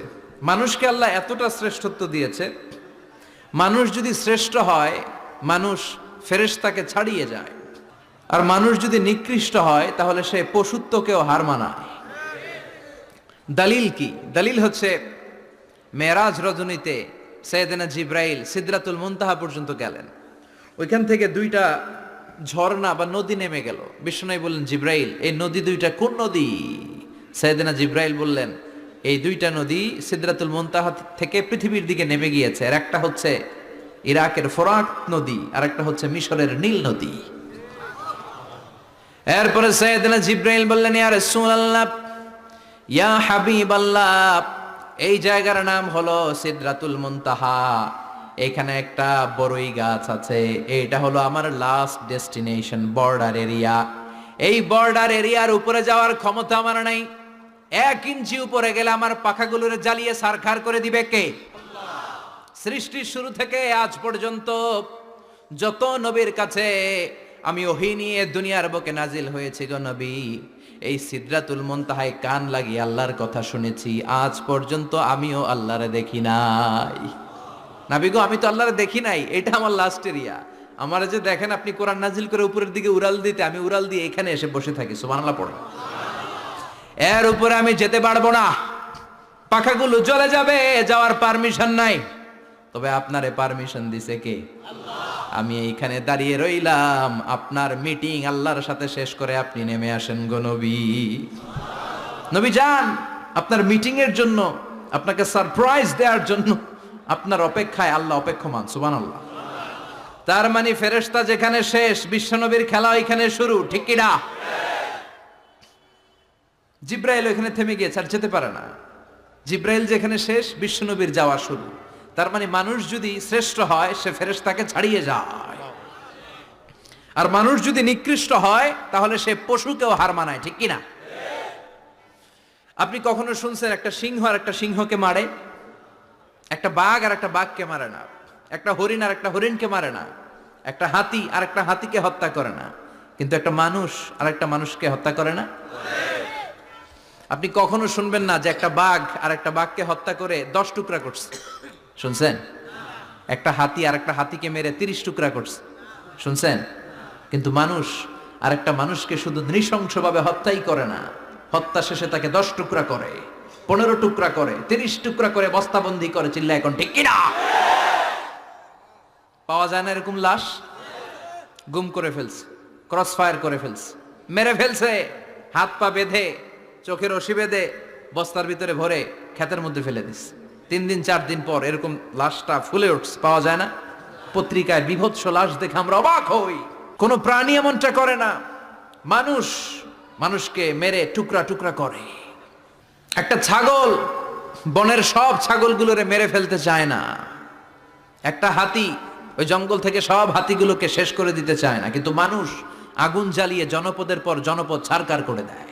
S1: মানুষকে আল্লাহ এতটা শ্রেষ্ঠত্ব দিয়েছে, মানুষ যদি শ্রেষ্ঠ হয় মানুষ ফেরেশতাকে ছাড়িয়ে যায়, আর মানুষ যদি নিকৃষ্ট হয় তাহলে সে পশুত্বকেও হার মানায়। দলিল কি? দলিল হচ্ছে মেরাজ রজনীতে সাইয়েদনা জিব্রাইল সিদরাতুল মুনতাহা পর্যন্ত গেলেন, ওইখান থেকে দুইটা ঝর্ণা বা নদী নেমে গেল। বিষ্ণু বললেন জিব্রাইল এই নদী দুইটা কোন নদী? সাইয়েদনা জিব্রাইল বললেন এই দুইটা নদী সিদরাতুল মুনতাহা থেকে পৃথিবীর দিকে নেমে গিয়েছে, আর একটা হচ্ছে ইরাকের ফোরাত নদী, আর একটা হচ্ছে মিশরের নীল নদী। এরপরে সাইয়েদনা জিব্রাইল বললেন ইয়া রাসূলুল্লাহ, ইয়া হাবিবাল্লাহ, এই জায়গার নাম হলো সিদরাতুল মুনতাহা, এখানে একটা বড়ই গাছ আছে, এইটা হলো আমার লাস্ট ডেস্টিনেশন, বর্ডার এরিয়া। এই বর্ডার এরিয়ার উপরে যাওয়ার ক্ষমতা আমার নাই। 1 ইঞ্চি উপরে গেলে আমার পাখাগুলোর জ্বালিয়ে সারখার করে দিবে কে? সৃষ্টির শুরু থেকে আজ পর্যন্ত যত নবীর কাছে আমি ওহী নিয়ে দুনিয়ার বুকে নাজিল হয়েছি গো নবী, এই সিদরাতুল মুনতাহায় কান লাগিয়ে আল্লাহর কথা শুনেছি, আজ পর্যন্ত আমিও আল্লাহরে দেখি নাই। নাবি গো, আমি তো আল্লাহরে দেখি নাই, এটা আমার লাস্ট এরিয়া। আমার যে দেখেন আপনি কোরআন নাজিল করে উপরের দিকে উড়াল দিতে, আমি উড়াল দিয়ে এখানে এসে বসে থাকি। সুবহানাল্লাহ পড়ো। এর উপরে আমি যেতে পারবো না, পাখাগুলো জ্বলে যাবে, যাওয়ার পারমিশন নাই। তবে আপনারে পারমিশন দিছে কে? আমি এইখানে দাঁড়িয়ে রইলাম, আপনার মিটিং আল্লাহর সাথে শেষ করে আপনি নেমে আসেন গো নবী। নবী যান, আপনার মিটিং এর জন্য, আপনাকে সারপ্রাইজ দেওয়ার জন্য আপনার অপেক্ষায় আল্লাহ অপেক্ষমান। সুবহানাল্লাহ। তার মানে ফেরেশতা যেখানে শেষ, বিশ্বনবীর খেলা এখানে শুরু, ঠিক কি না? জিব্রাইল ওখানে থেমে গিয়েছে, আর যেতে পারে না। জিব্রাইল যেখানে শেষ, বিশ্বনবীর যাওয়া শুরু। তার মানে মানুষ যদি শ্রেষ্ঠ হয়, সে ফেরেশতাকে ছাড়িয়ে যায়, আর মানুষ যদি নিকৃষ্ট হয়, তাহলে সে পশুকেও হার মানায়, ঠিক কি না? আপনি কখনো শুনছেন একটা সিংহ আর একটা সিংহকে মারে? একটা বাঘ আর একটা বাঘকে মারে না, একটা হরিণ আর একটা হরিণকে মারে না, একটা হাতি আর একটা হাতিকে হত্যা করে না, কিন্তু একটা মানুষ আর একটা মানুষকে হত্যা করে না। আপনি কখনো শুনবেন না যে একটা বাঘ আর একটা বাঘকে হত্যা করে 10 টুকরা করছে? শুনছেন? একটা হাতি আর একটা হাতিকে মেরে 30 টুকরা করছে? শুনছেন? কিন্তু মানুষ আর একটা মানুষকে শুধু নৃশংসভাবে হত্যাই করে না, হত্যা শেষে তাকে 10 টুকরা করে, 15 টুকরা করে, 30 টুকরা করে বস্তাবন্দি করে। চিল্লা এখন ঠিক কিনা? পাওয়া যায় না এরকম লাশ? গুম করে ফেলছে, ক্রস ফায়ার করে ফেলছে, মেরে ফেলছে, হাত পা বেঁধে, চোখের রশি বেঁধে বস্তার ভিতরে ভরে ক্ষেতের মধ্যে ফেলে দিস। 3 দিন 4 দিন পর এরকম লাশটা ফুলে উঠছে, পাওয়া যায় না। পত্রিকায় বিভৎস লাশ দেখে আমরা অবাক হই। কোন প্রাণী এমনটা করে না, মানুষ মানুষকে মেরে টুকরা টুকরা করে। একটা ছাগল বনের সব ছাগলগুলোরে মেরে ফেলতে চায় না, একটা হাতি ওই জঙ্গল থেকে সব হাতিগুলোকে শেষ করে দিতে চায় না, কিন্তু মানুষ আগুন জ্বালিয়ে জনপদের পর জনপদ ছারকার করে দেয়,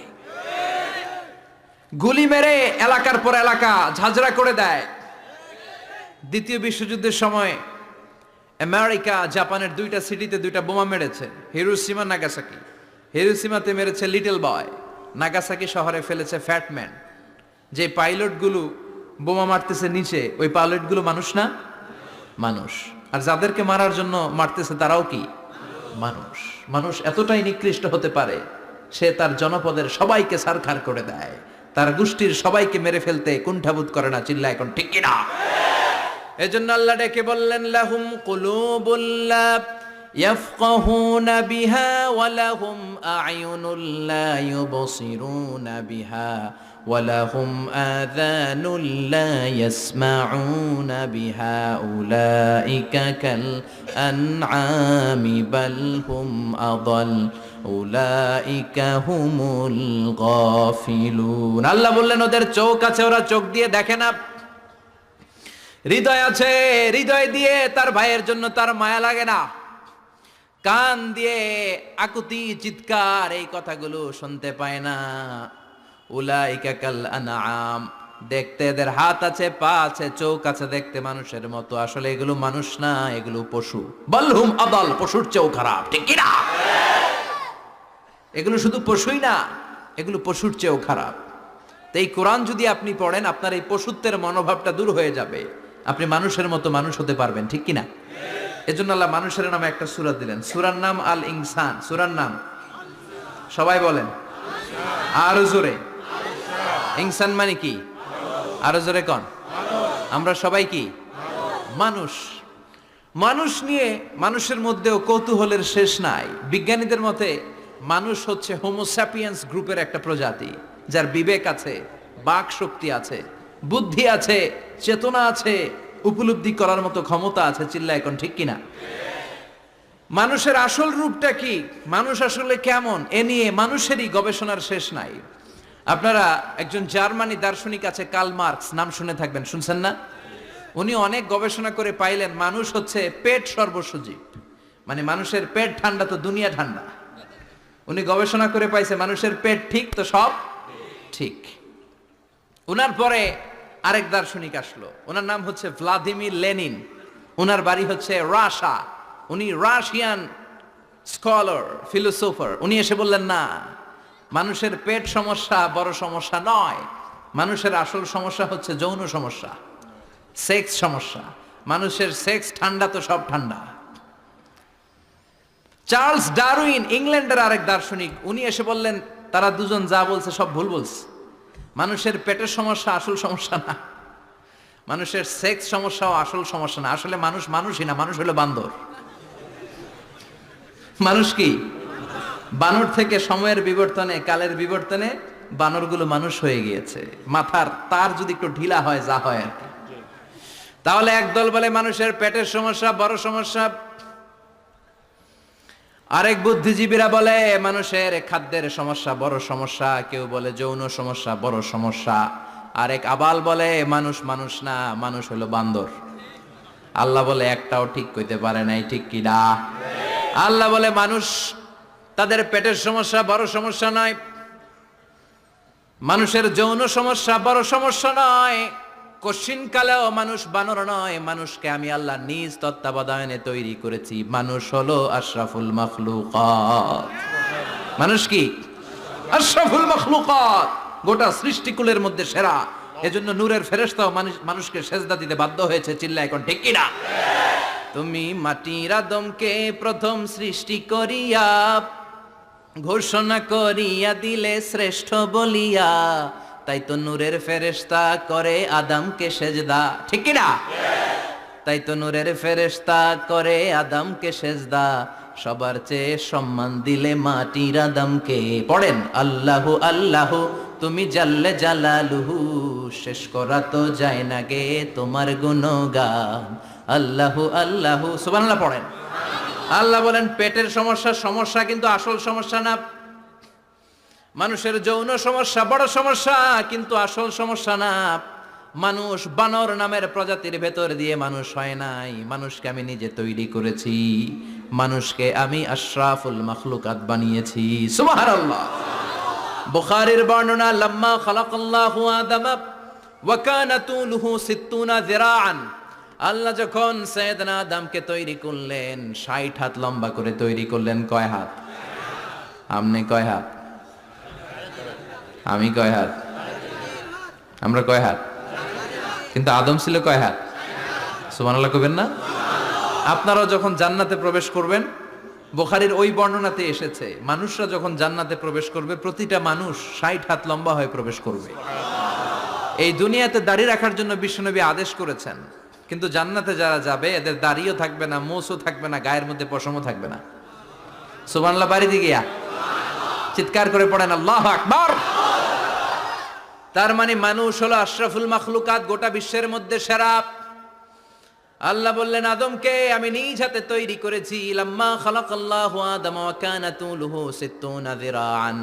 S1: গুলি মেরে এলাকার পর এলাকা ঝাঁঝরা করে দেয়। দ্বিতীয় বিশ্বযুদ্ধের সময় আমেরিকা জাপানের 2টা সিটিতে 2টা বোমা মেরেছে, হিরোশিমা নাগাসাকি। হিরোশিমাতে মেরেছে লিটল বয়, নাগাসাকি শহরে ফেলেছে ফ্যাটম্যান। যে পাইলটগুলো বোমা মারতেছে নিচে, ওই পাইলটগুলো মানুষ না? মানুষ। আর যাদেরকে মারার জন্য মারতেছে তারাও কি মানুষ? মানুষ এতটাই নিকৃষ্ট হতে পারে, সে তার জনপদের সবাইকে ছারখার করে দেয়, তার গোষ্ঠীর সবাইকে মেরে ফেলতে কুণ্ঠাবোধ করে না। চিল্লা এখন ঠিক কিনা? এজন্য আল্লাহ ডেকে বললেন, লাহুম কুলুবুল লা ইয়াফকাহুনা বিহা ওয়া লাহুম আ'য়ুনুল লা ইউবসিরুনা বিহা ওয়া লাহুম আযানুল লা ইয়াসমাউনা বিহা উলাইকা কাল আনআমি বাল হুম আযাল উলাইকা হুমুল গাফিলুন। আল্লাহ বললেন, ওদের চোখ আছে, ওরা চোখ দিয়ে দেখে না। হৃদয় আছে, হৃদয় দিয়ে তার ভাইয়ের জন্য তার মায়া লাগে না। কান দিয়ে আকুতি চিৎকার এই কথাগুলো শুনতে পায় না। উলাইকা কাল আনআম, দেখতে এদের হাত আছে, পা আছে, চোখ আছে, দেখতে মানুষের মতো, আসলে এগুলো মানুষ না, এগুলো পশু। বালহুম আদাল, পশুর চেয়েও খারাপ, ঠিক কি না? এগুলো শুধু পশুই না, এগুলো পশুর চেয়েও খারাপ। তো এই কোরআন যদি আপনি পড়েন, আপনার এই পশুত্বের মনোভাবটা দূর হয়ে যাবে, আপনি মানুষের মতো মানুষ হতে পারবেন, ঠিক কিনা? এজন্য আল্লাহ মানুষের নামে একটা সূরা দিলেন, সূরার নাম আল ইনসান। সূরার নাম সবাই বলেন আরো জোরে। ইনসান মানে কি? আরো জোরে কোন? আমরা সবাই কি মানুষ। মানুষ নিয়ে মানুষের মধ্যেও কৌতূহলের শেষ নাই। বিজ্ঞানীদের মতে মানুষ হচ্ছে হোমোস্যাপিয়েন্স গ্রুপের একটা প্রজাতি, যার বিবেক আছে, বাক শক্তি আছে, বুদ্ধি আছে, চেতনা আছে, উপলব্ধি করার মতো ক্ষমতা আছে। চিল্লা এখন ঠিক কিনা? মানুষের আসল রূপটা কি, মানুষ আসলে কেমন, এ নিয়ে মানুষেরই গবেষণার শেষ নাই। আপনারা একজন জার্মানি দার্শনিক আছে, কার্ল মার্কস, নাম শুনে থাকবেন, শুনছেন না? উনি অনেক গবেষণা করে পাইলেন মানুষ হচ্ছে পেট সর্বস্ব জীব, মানে মানুষের পেট ঠান্ডা তো দুনিয়া ঠান্ডা। উনি গবেষণা করে পাইছে মানুষের পেট ঠিক তো সব ঠিক। উনার পরে আরেক দার্শনিক আসলো, ওনার নাম হচ্ছে ভ্লাদিমির লেনিন। ওনার বাড়ি হচ্ছে রাশিয়া, উনি রাশিয়ান স্কলার, ফিলোসোফার। উনি এসে বললেন, না, মানুষের পেট সমস্যা বড় সমস্যা নয়, মানুষের আসল সমস্যা হচ্ছে যৌন সমস্যা, সেক্স সমস্যা। মানুষের সেক্স ঠান্ডা তো সব ঠান্ডা। চার্লস ডারউইন, ইংল্যান্ডের আরেক দার্শনিক, উনি এসে বললেন তারা দুজন যা বলছে সব ভুল বলছে। মানুষের পেটের সমস্যা আসল সমস্যা না, মানুষের সেক্স সমস্যাও আসল সমস্যা না। আসলে মানুষ মানুষই না, মানুষ হলো বান্দর। মানুষ কি? বানর থেকে সময়ের বিবর্তনে, কালের বিবর্তনে বানরগুলো মানুষ হয়ে গিয়েছে। মাথার তার যদি একটু ঢিলা হয়, যা হয় আর কি। তাহলে একদল বলে মানুষের পেটের সমস্যা বড় সমস্যা, আরেক বুদ্ধিজীবীরা বলে মানুষের খাদ্যের সমস্যা বড় সমস্যা, কেউ বলে যৌন সমস্যা বড় সমস্যা, আরেক আবাল বলে মানুষ মানুষ না, মানুষ হলো বান্দর। আল্লাহ বলে একটাও ঠিক কইতে পারে নাই, ঠিক কি না? আল্লাহ বলে মানুষ তাদের পেটের সমস্যা বড় সমস্যা নয়, মানুষের যৌন সমস্যা বড় সমস্যা নয়, কশিন কালেও মানুষ বানর নয়। মানুষকে আমি আল্লাহ নিজ তত্ত্বাবধানে তৈরি করেছি। মানুষ হলো আশরাফুল মাখলুকাত। মানুষ কি? আশরাফুল মাখলুকাত, গোটা সৃষ্টিকুলের মধ্যে সেরা। এজন্য নূরের ফেরেশতাও মানুষকে সেজদা দিতে বাধ্য হয়েছে। চিল্লায় এখন ঠিক কিনা? তুমি মাটির আদমকে প্রথম সৃষ্টি করিয়া ঘোষণা করিয়া দিলে শ্রেষ্ঠ বলিয়া, তাই তো নূরের ফেরেশতা করে আদমকে সেজদা, ঠিক কি না? তাই তো নূরের ফেরেশতা করে আদমকে সেজদা, সবার চেয়ে সম্মান দিলে মাটির আদমকে। পড়েন আল্লাহু আল্লাহু তুমি জাল্লে জালালুহু, শেষ করা তো যায় না গে তোমার গুণগান। আল্লাহু আল্লাহু সুবহানাল্লাহ পড়েন। আল্লাহ বলেন পেটের সমস্যা সমস্যা, কিন্তু আসল সমস্যা না। মানুষের যৌন সমস্যা বড় সমস্যা, কিন্তু আসল সমস্যা না। মানুষ বানর নামের প্রজাতির ভেতর দিয়ে মানুষ হয় নাই, মানুষকে আমি নিজে তৈরি করেছি। মানুষকে আমি আশরাফুল মাখলুকাত বানিয়েছি। সুবহানাল্লাহ। বুখারীর বর্ণনা, লাম্মা খালাকাল্লাহু আদম ওয়া কানা তুলুহু 60 যিরাআন। আল্লাহ যখন সাইয়েদনা আদমকে তৈরি করলেন 60 হাত লম্বা করে তৈরি করলেন। কয় হাত? আপনি কয় হাত? আমি কয় হাত? আমরা কয় হাত? কিন্তু আদম ছিল কয় হাত? সুবহানাল্লাহ কইবেন না? আপনারাও যখন জান্নাতে প্রবেশ করবেন, বুখারীর ওই বর্ণনাতে এসেছে মানুষরা যখন জান্নাতে প্রবেশ করবে প্রতিটা মানুষ 60 হাত লম্বা হয়ে প্রবেশ করবে। এই দুনিয়াতে দাড়ি রাখার জন্য বিশ্বনবী আদেশ করেছেন, কিন্তু জান্নাতে যারা যাবে এদের দাড়িও থাকবে না, মোছও থাকবে না, গায়ের মধ্যে পশমও থাকবে না। সুবহানাল্লাহ বাড়িতে গিয়া চিৎকার করে পড়েন আল্লাহু আকবার। তার মানে মানুষ হলো আশরাফুল মাখলুকাত, গোটা বিশ্বের মধ্যে সেরা। আল্লাহ বললেন আদমকে আমি নিজ হাতে তৈরি করেছি। লাম্মা খালাকাল্লাহু আদম ওয়া কানা তুলুহু 60 যিরাআন,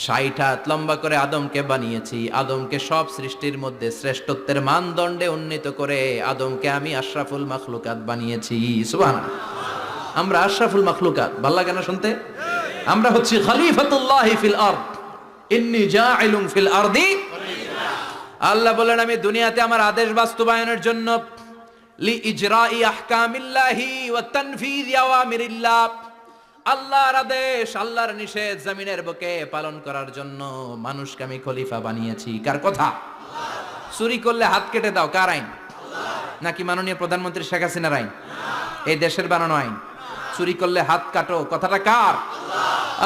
S1: 60 হাত লম্বা করে আদমকে বানিয়েছি। আদমকে সব সৃষ্টির মধ্যে শ্রেষ্ঠত্বের মানদণ্ডে উন্নীত করে আদমকে আমি আশরাফুল মাখলুকাত বানিয়েছি। সুবহানাল্লাহ। আমরা আশরাফুল মাখলুকাত, ভালো লাগে না শুনতে? আমরা হচ্ছি খলিফাতুল্লাহি ফিল আরদ, ইন্নী জাইলুন ফিল আরদি খলিফা। আল্লাহ বলেন আমি দুনিয়াতে আমার আদেশ বাস্তবায়নের জন্য, লি ইজরাই আহকামিল্লাহি ওয়া তানফিযি আওয়ামিরিল্লাহ, আল্লাহর আদেশ আল্লাহর নিষেধ জমিনের বুকে পালন করার জন্য মানুষকে আমি খলিফা বানিয়েছি। কার কথা? চুরি করলে হাত কেটে দাও, কার আইন? নাকি মাননীয় প্রধানমন্ত্রী শেখ হাসিনার আইন? এই দেশের বানানো আইন। চুরি করলে হাত কাটো, কথাটা কার?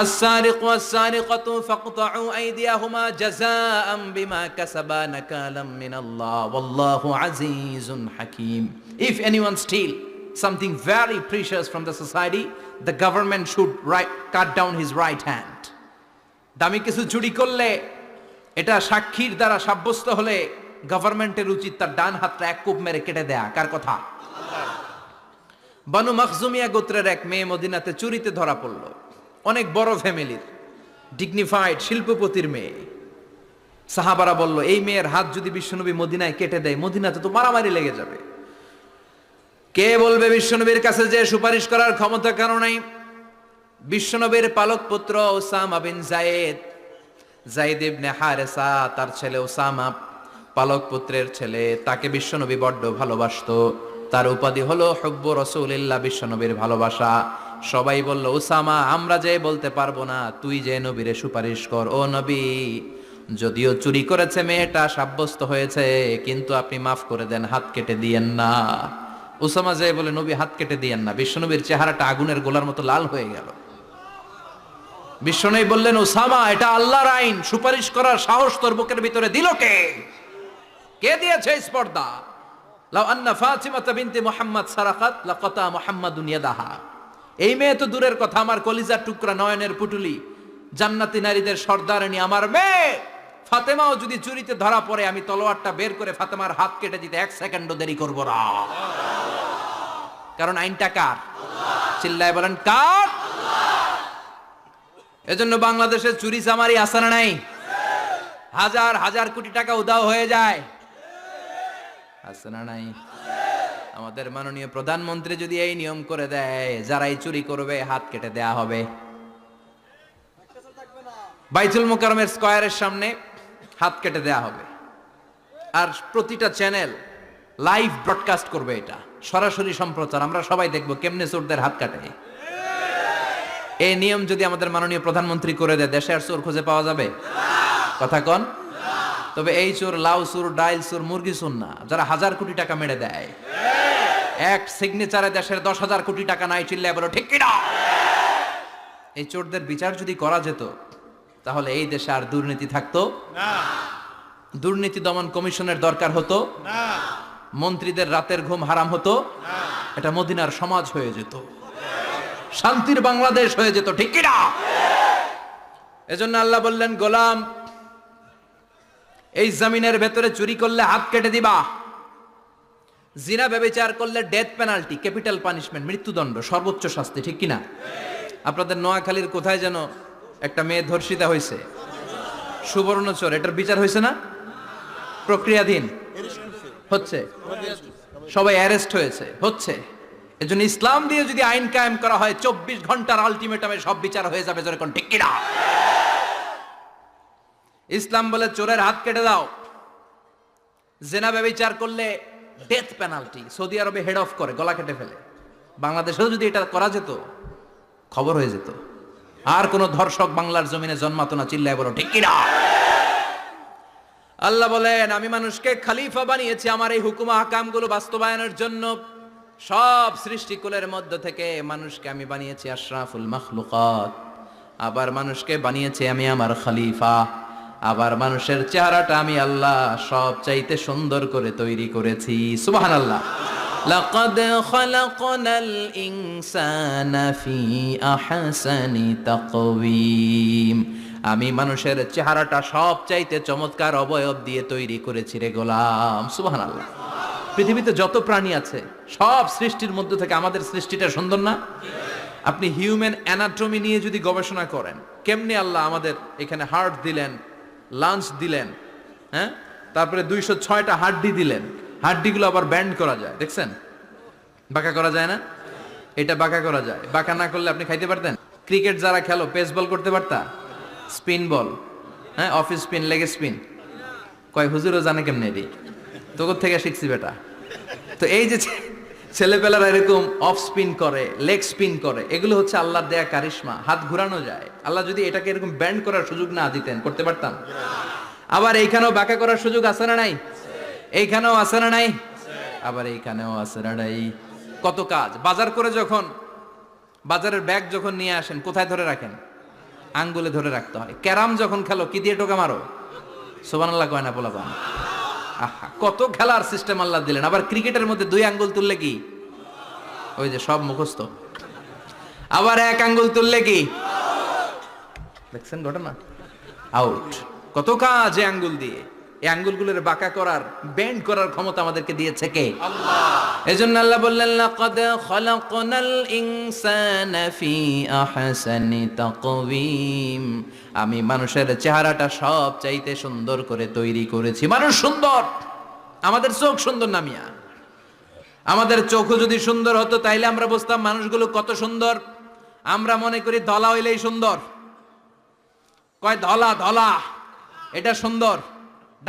S1: السارق والسارقة فاقطعوا أيديهما جزاء بما كسبا نكالا من الله والله عزيز حكيم. If anyone steal something very precious from the society, the government should cut down his right hand. দামি কিছু চুরি করলে এটা সাক্ষীর দ্বারা সাব্যস্ত হলে গভর্নমেন্টের উচিত তার ডান হাতটা এক কোপ মেরে কেটে দেয়া। কার কথা? বানু মাখজুমিয়া গোত্রের এক মেয়ে মদিনাতে চুরিতে ধরা পড়ল। অনেক বড় ফ্যামিলির, ডিগনিফাইড শিল্পপতির মেয়ে। সাহাবারা বলল এই মেয়ের হাত যদি বিশ্বনবী মদিনায় কেটে দেয়, মদিনাতে তো মারামারি লেগে যাবে। কে বলবে বিশ্বনবীর কাছে যে সুপারিশ করার ক্ষমতা কারো নাই? বিশ্বনবীর পালক পুত্র উসামা বিন যায়েদ, যায়েদ ইবনে হারেসা, তার ছেলে উসামা পালক পুত্রের ছেলে, তাকে বিশ্বনবী বড্ড ভালোবাসতো। তার উপাধি হলো হুব্বু রাসূলিল্লাহ, বিশ্বনবীর ভালোবাসা। সবাই বলল, উসামা আমরা যে বলতে পারবো না, তুই যে নবীরে সুপারিশ কর। ও নবী, যদিও চুরি করেছে মেয়েটা, সাব্যস্ত হয়েছে, কিন্তু আপনি মাফ করে দেন, হাত কেটে দিয়েন না। উসামা যে বলে, নবী হাত কেটে দিয়েন না। বিশ্বনবীর চেহারাটা আগুনের গোলার মতো লাল হয়ে গেল। বিশ্বনবী বললেন, উসামা এটা আল্লাহর আইন, সুপারিশ করার সাহস তোর বুকের ভিতরে দিল কে? কে দিয়েছে স্পর্ধা? লাউ আন্না ফাতিমা বিনতে মুহাম্মদ সারাকাত লাকাতা মুহাম্মাদুন ইয়াদাহা। এই মেয়ে তো দূরের কথা, আমার কলিজার টুকরা, নয়নের পুটুলি, জান্নাতি নারীদের সর্দারণী আমার মেয়ে ফাতেমাও যদি চুরিতে ধরা পড়ে, আমি তলোয়ারটা বের করে ফাতেমার হাত কেটে দিতে এক সেকেন্ডও দেরি করব না। কারণ আইনটা কার? চিল্লায় বলেন কার? এজন্য বাংলাদেশের চুরি চামারি আছে না নাই? হাজার হাজার কোটি টাকা উধাও হয়ে যায়, আছে না নাই? আমাদের মাননীয় প্রধানমন্ত্রী যদি এই নিয়ম করে দেয়, যারাই চুরি করবে হাত কেটে দেয়া হবে। বাইতুল মুকাররমের স্কয়ারের সামনে হাত কেটে দেয়া হবে, আর প্রতিটা চ্যানেল লাইভ ব্রডকাস্ট করবে, এটা সরাসরি সম্প্রচার, আমরা সবাই দেখবো কেমনে চোরদের হাত কাটে। এই নিয়ম যদি আমাদের মাননীয় প্রধানমন্ত্রী করে দেয়, দেশে আর চোর খুঁজে পাওয়া যাবে? কথা কন। তবে এই চোর লাউ চোর, ডাইল চোর, মুরগি চোর না, যারা হাজার কোটি টাকা মেরে দেয়। এক সিগনেচারে দেশের 10,000 কোটি টাকা নাই, চিল্লায় বলো ঠিক কিনা? এই চোরদের বিচার যদি করা যেত, তাহলে এই দেশে আর দুর্নীতি থাকতো না। দুর্নীতি দমন কমিশনের দরকার হতো না। মন্ত্রীদের রাতের ঘুম হারাম হতো না। এটা মদিনার সমাজ হয়ে যেত, শান্তির বাংলাদেশ হয়ে যেত, ঠিক কিনা? এজন্য আল্লাহ বললেন, গোলাম এই জমিনের ভেতরে চুরি করলে হাত কেটে দিবা, জিনা ব্যভিচার করলে ডেথ পেনাল্টি, ক্যাপিটাল পানিশমেন্ট, মৃত্যুদণ্ড, সর্বোচ্চ শাস্তি, ঠিক কিনা? আপনাদের নোয়াখালীর কোথায় যেন একটা মেয়ে ধর্ষিতা হয়েছে, সুবর্ণচর, এটার বিচার হয়েছে না? প্রক্রিয়াধীন হচ্ছে, সবাই অ্যারেস্ট হয়েছে, হচ্ছে। এজন্য ইসলাম দিয়ে যদি আইন কায়েম করা হয়, 24 ঘন্টার আলটিমেটামে সব বিচার হয়ে যাবে, যেরকম ঠিক কিনা? ইসলাম বলে চোরের হাত কেটে দাও, জেনা ব্যভিচার করলে ডেথ পেনাল্টি। সৌদি আরবে হেড অফ করে, গলা কেটে ফেলে। বাংলাদেশেও যদি এটা করা যেত, খবর হয়ে যেত, আর কোন ধর্ষক বাংলার জমিনে জন্মাতো না, চিল্লায় বলো ঠিক কিনা? আল্লাহ বলেন, আমি মানুষকে খলিফা বানিয়েছি আমার এই হুকুম আহকামগুলো বাস্তবায়নের জন্য। সব সৃষ্টিকুলের মধ্য থেকে মানুষকে আমি বানিয়েছি আশরাফুল মাখলুকাত, আবার মানুষকে বানিয়েছি আমি আমার খলিফা। আবার মানুষের চেহারাটা আমি আল্লাহ সব চাইতে সুন্দর করে তৈরি করেছি। সুবহানাল্লাহ। লাকাদ খালাকনাল ইনসানা ফি আহসানি তাকওয়িম। আমি মানুষের চেহারাটা সব চাইতে চমৎকার অবয়ব দিয়ে তৈরি করেছি রে গোলাম। সুবহানাল্লাহ। পৃথিবীতে যত প্রাণী আছে, সব সৃষ্টির মধ্য থেকে আমাদের সৃষ্টিটা সুন্দর না? আপনি হিউম্যান অ্যানাটমি নিয়ে যদি গবেষণা করেন, কেমনে আল্লাহ আমাদের এখানে হার্ট দিলেন, লাঞ্চ দিলেন, হ্যাঁ, তারপরে 206টা হাড্ডি দিলেন, হাড্ডিগুলো আবার ব্যান্ড করা যায়, দেখছেন? বাঁকা করা যায় না? এটা বাঁকা করা যায়। বাঁকা না করলে আপনি খাইতে পারতেন? ক্রিকেট যারা খেলো, পেস বল করতে পারতা? স্পিন বল, হ্যাঁ, অফিস স্পিন, লেগ স্পিন, কয় হুজুরও জানে কেমনে রে, তোর থেকে শিখছি বেটা। তো এই যে ছেলেপেলারা এরকম অফ স্পিন করে, লেগ স্পিন করে, এগুলো হচ্ছে আল্লাহর দেয়া কারিশমা। হাত ঘুরানো যায়। আল্লাহ যদি এটাকে এরকম ব্যান্ড করার সুযোগ না দিতেন, করতে পারতাম? আবার এইখানেও বাঁকা করার সুযোগ আছে না নাই? এইখানেও আছে না নাই? আবার এইখানেও আছে না নাই? কত কাজ। বাজার করে যখন বাজারের ব্যাগ যখন নিয়ে আসেন, কোথায় ধরে রাখেন? আঙ্গুলে ধরে রাখতে হয়। ক্যারাম যখন খেলো, কি দিয়ে টোকা মারো? সুবহানাল্লাহ কয় না পোলাপান? আহা, কত খেলার সিস্টেম আল্লাহ দিলেন। আবার ক্রিকেটের মধ্যে 2 আঙ্গুল তুললে কি? ওই যে সব মুখস্থ। আবার 1 আঙ্গুল তুললে কি? দেখছেন ঘটনা? আউট। কত কাজ এই আঙ্গুল দিয়ে। এই আঙ্গুলগুলোর বাঁকা করার, বেন্ড করার ক্ষমতা আমাদেরকে দিয়েছে কে? আল্লাহ। এজন্য আল্লাহ বললেন, লাকাদ খালাকনাল ইনসানা ফি আহসানি তাকওয়িম। আমি মানুষের চেহারাটা সব চাইতে সুন্দর করে তৈরি করেছি। মানুষ সুন্দর, আমাদের চোখ সুন্দর না মিয়া? আমাদের চোখও যদি সুন্দর হতো, তাইলে আমরা বুঝতাম মানুষগুলো কত সুন্দর। আমরা মনে করি ধলা হইলেই সুন্দর, কয় ধলা ধলা এটা সুন্দর।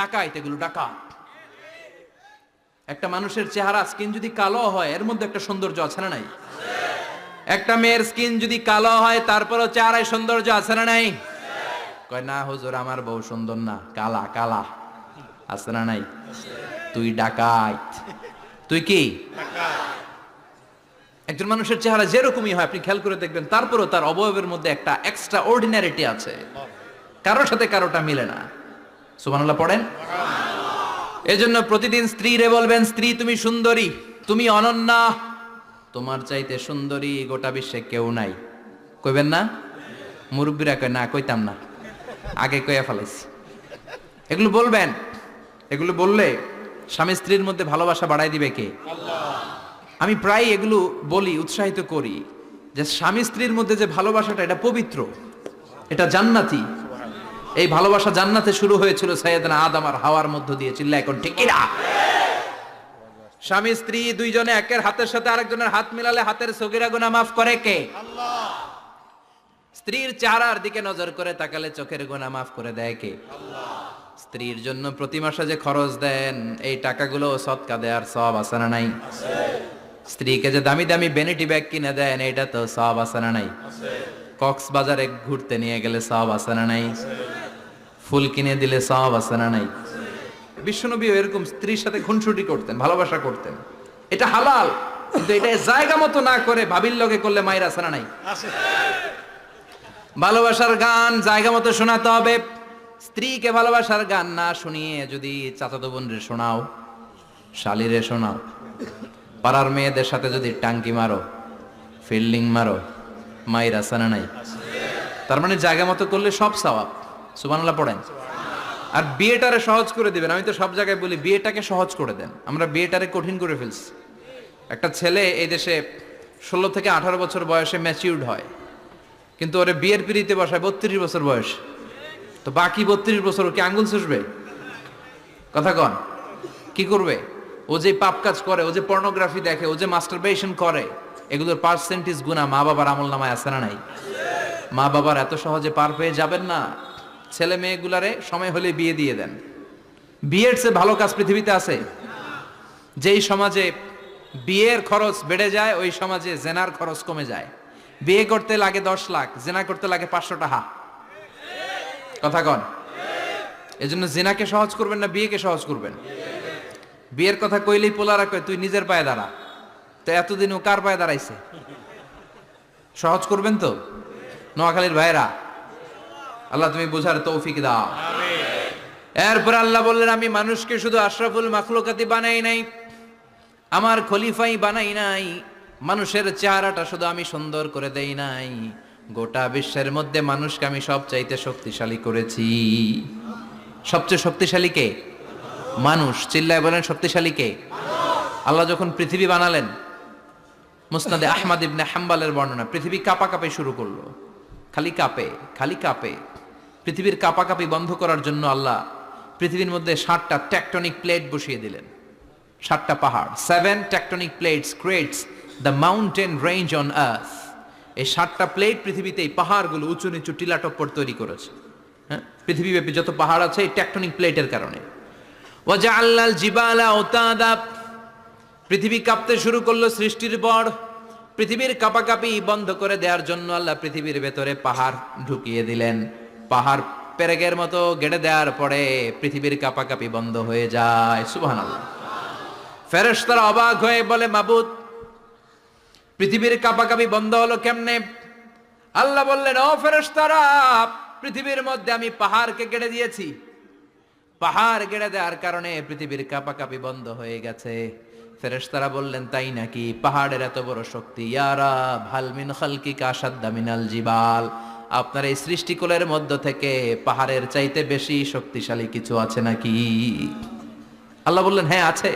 S1: ডাকাইত, এগুলো ডাকাত। একটা মানুষের চেহারা স্কিন যদি কালো হয়, এর মধ্যে একটা সৌন্দর্য আছে না নাই? একটা মেয়ের স্কিন যদি কালো হয় তারপরও চেহারায় সৌন্দর্য আছে না নাই? কয় না হুজুর আমার বউ সুন্দর না, কালা কালা। আছে না নাই? তুই ডাকাত। তুই কি? একজন মানুষের চেহারা যেরকমই হয় আপনি খেয়াল করে দেখবেন, তারপরও তার অবয়বের মধ্যে একটা এক্সট্রা অর্ডিনারিটি আছে, কারোর সাথে কারোটা মিলে না। সুবহানাল্লাহ পড়েন। এজন্য প্রতিদিন স্ত্রীরে বলবেন, স্ত্রী তুমি সুন্দরী, তুমি অনন্যা, তোমার চাইতে সুন্দরী গোটা বিশ্বে কেউ নাই। কইবেন না? মুরব্বীরা কয় না, কইতাম না, আগে কইয়া ফেলাইছি। এগুলো বলবেন। এগুলো বললে স্বামী স্ত্রীর মধ্যে ভালোবাসা বাড়াই দিবে কে? আমি প্রায় এগুলো বলি, উৎসাহিত করি যে স্বামী স্ত্রীর মধ্যে যে ভালোবাসাটা, এটা পবিত্র, এটা জান্নাতি। এই ভালোবাসা জান্নাতে শুরু হয়েছিল সাইয়েদনা আদম আর হাওয়ার মধ্য দিয়ে। চিল্লা এখন ঠিক কিনা? স্বামী স্ত্রী দুইজনে একের হাতের সাথে আরেকজনের হাত মিলালে হাতের সগীরা গুনাহ মাফ করে কে? আল্লাহ। স্ত্রীর চেহারার দিকে নজর করে তাকালে চোখের গুনাহ মাফ করে দেয় কে? আল্লাহ। স্ত্রীর জন্য প্রতি মাসে যে খরচ দেন, এই টাকাগুলো সদকা দেওয়ার সওয়াব আছে না নাই? আছে। স্ত্রীকে যে দামি দামি ভ্যানিটি ব্যাগ কিনে দেন, এটা তো সওয়াব আছে না নাই? আছে। কক্সবাজারে ঘুরতে নিয়ে গেলে সওয়াব আছে না নাই? আছে। ফুল কিনে দিলে সওয়াব আছে না নাই? বিশ্বনবী এরকম স্ত্রীর সাথে খুনসুটি করতেন, ভালোবাসা করতেন। এটা হালাল, কিন্তু এটা জায়গা মতো না করে ভাবির লগে করলে মায়ের আছে না নাই? আছে। ভালোবাসার গান জায়গা মতো শোনাতে হবে। স্ত্রীকে ভালোবাসার গান না শুনিয়ে যদি চাচাতো বোনরে শোনাও, শালিরে শোনাও, পাড়ার মেয়েদের সাথে যদি টাঙ্কি মারো, ফিল্ডিং মারো, মায়ের আছে না নাই? তার মানে জায়গা মতো করলে সব সওয়াব। সুবহানাল্লাহ পড়েন। আর বিয়েটারে সহজ করে দিবেন। আমি তো সব জায়গায় বলি বিয়েটাকে সহজ করে দেন। আমরা বিয়েটারে কঠিন করে ফেলছি। একটা ছেলে এই দেশে 16 থেকে 18 বছর বয়সে ম্যাচিউরড হয়, কিন্তু ওরে বিয়ের পিড়িতে বসায় 32 বছর বয়স। তো বাকি 32 বছর কি আঙ্গুল চুষবে? কথা কন, কি করবে? ও যে পাপ কাজ করে, ও যে পর্নোগ্রাফি দেখে, ও যে মাস্টারবেশন করে, এগুলোর পার্সেন্টেজ গুনাহ মা বাবার আমলনামায় আছে না নাই? মা বাবার এত সহজে পার পেয়ে যাবেন না। ছেলে মেয়েগুলারে সময় হলে বিয়ে দিয়ে দেন। বিয়ের চেয়ে ভালো কাজ পৃথিবীতে আছে? যেই সমাজে বিয়ের খরচ বেড়ে যায়, ওই সমাজে জেনার খরচ কমে যায়। বিয়ে করতে লাগে 10 লাখ, জেনা করতে লাগে 500 টাকা। কথা কন। এজন্য জেনাকে সহজ করবেন না বিয়েকে সহজ করবেন? বিয়ের কথা কইলেই পোলারা কয় তুই নিজের পায়ে দাঁড়া। তো এতদিন ও কার পায়ে দাঁড়াইছে? সহজ করবেন তো? নোয়াখালীর ভাইরা, আল্লাহ তুমি বোঝার তৌফিক দাও। এরপর আল্লাহ বললেন, আমি মানুষকে শুধু আশরাফুল মাখলুকাতি বানাই নাই, আমার খলিফাই বানাই নাই। মানুষের চেহারাটা শুধু আমি সুন্দর করে দেই নাই, গোটা বিশ্বের মধ্যে মানুষকে আমি সবচাইতে শক্তিশালী করেছি। সবচেয়ে শক্তিশালী কে? মানুষ। চিল্লায় বলেন শক্তিশালী কে? আল্লাহ যখন পৃথিবী বানালেন, মুসনাদে আহমদ ইবনে হাম্বালের বর্ণনা, পৃথিবী কাঁপাকাঁপি শুরু করলো। খালি কাঁপে, খালি কাঁপে। পৃথিবীর কাঁপাকাঁপি বন্ধ করার জন্য আল্লাহ পৃথিবীর মধ্যে 7টা টেকটনিক প্লেট বসিয়ে দিলেন। 7টা পাহাড়। 7 tectonic plates creates the mountain range on earth. এই 7টা প্লেট পৃথিবীতে এই পাহাড়গুলো উঁচু নিচু টিলা টপ্পর তৈরি করেছে। হ্যাঁ, পৃথিবীব্যাপী যত পাহাড় আছে এই টেকটনিক প্লেটের কারণে। ওয়াজআলনাল জিবালা আওতাদা, পৃথিবী কাঁপতে শুরু করলো সৃষ্টির পর। পৃথিবীর কাঁপাকাঁপি বন্ধ করে দেওয়ার জন্য আল্লাহ পৃথিবীর ভেতরে পাহাড় ঢুকিয়ে দিলেন। পাহাড় পেরেকের মতো গেড়ে দেওয়ার পরে পৃথিবীর কাঁপাকাঁপি বন্ধ হয়ে যায়। সুবহানাল্লাহ। ফেরেশতারা অবাক হয়ে বলে, মাবুদ, পৃথিবীর কাঁপাকাঁপি বন্ধ হলো কেমনে? আল্লাহ বললেন, ও ফেরেশতারা, পৃথিবীর মধ্যে আমি পাহাড়কে গেড়ে দিয়েছি। পাহাড় গেড়ে দেওয়ার কারণে পৃথিবীর কাঁপাকাঁপি বন্ধ হয়ে গেছে। ফেরেশতারা বললেন, তাই নাকি? পাহাড়ের এত বড় শক্তি। ইয়া রাব, হাল মিন খালকিকা আশাদ্দা মিনাল জিবাল, আপনার এই সৃষ্টিকুলের মধ্য থেকে পাহাড়ের চাইতে বেশি শক্তিশালী কিছু আছে নাকি? আল্লাহ বললেন, হ্যাঁ আছে।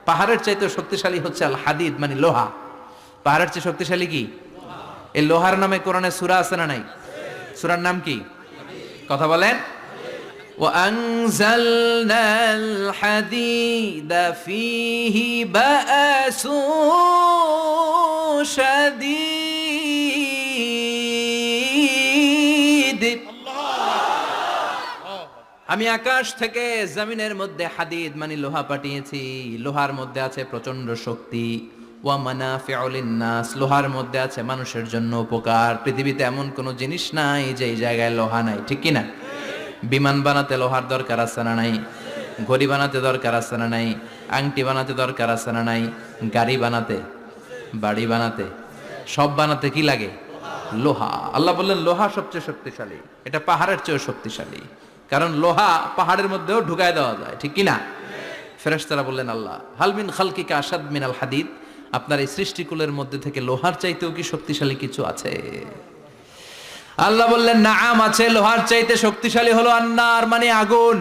S1: পাহাড়ের চাইতে শক্তিশালী হচ্ছে আল হাদিদ, মানে লোহা। পাহাড়ের চেয়ে শক্তিশালী কি? এই লোহার নামে কোরআনে সূরা আছে না নাই? সূরার নাম কি? কথা বলেন। وأنزلنا الحديد فيه بأس شديد। আমি আকাশ থেকে জমিনের মধ্যে হাদিদ মানে লোহা পাঠিয়েছি। লোহার মধ্যে আছে প্রচন্ড শক্তি। ওয়া মানাফিউ লিন-নাস, লোহার মধ্যে আছে মানুষের জন্য উপকার। পৃথিবীতে এমন কোনো জিনিস নাই যে এই জায়গায় লোহা নাই, ঠিক কি না? বিমান বানাতে লোহার দরকার আছে না নাই? ঘড়ি বানাতে দরকার আছে না নাই? আংটি বানাতে দরকার আছে না নাই? গাড়ি বানাতে, বাড়ি বানাতে, সব বানাতে কি লাগে? লোহা। আল্লাহ বললেন লোহা সবচেয়ে শক্তিশালী, এটা পাহাড়ের চেয়েও শক্তিশালী, কারণ লোহা পাহাড়ের মধ্যেও ঢুকায় দেওয়া যায়, ঠিক কি না? ফেরেশতারা বললেন আল্লাহ হাল মিন খালকিকা আশাদ মিনাল হাদিদ, আপনার এই সৃষ্টিকুলের মধ্যে থেকে লোহার চাইতেও কি শক্তিশালী কিছু আছে? আল্লাহ বললেন নাআম আছে, লোহার চাইতে শক্তিশালী হলো আন্নার, মানে আগুন।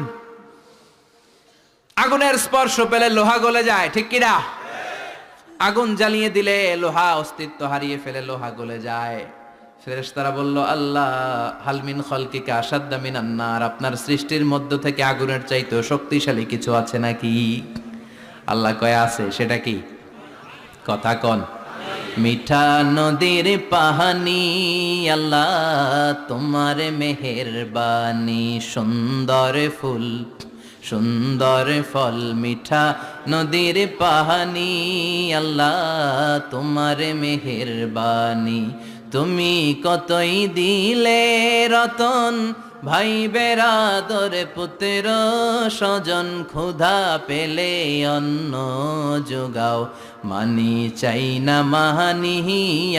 S1: আগুনের স্পর্শ পেলে লোহা গলে যায়, ঠিক কি না? আগুন জ্বালিয়ে দিলে লোহা অস্তিত্ব হারিয়ে ফেলে, লোহা গলে যায়। ফেরেশতারা বলল আল্লাহ হাল মিন খালকিকা আশাদ্দা মিনান নার, আপনার সৃষ্টির মধ্য থেকে আগুনের চাইতেও শক্তিশালী কিছু আছে নাকি? আল্লাহ কয় আছে। সেটা কি? কথা কন। মিঠা নদীর পাহানি আল্লাহ তোমার মেহেরবানি, সুন্দর ফুল সুন্দর ফল, মিঠা নদীর পাহানি আল্লাহ তোমার মেহেরবানি। তুমি কতই দিলে রতন, ভাই বেরাদর পুত্র স্বজন, ক্ষুধা পেলে অন্ন যোগাও, মানি চাই না মাহানি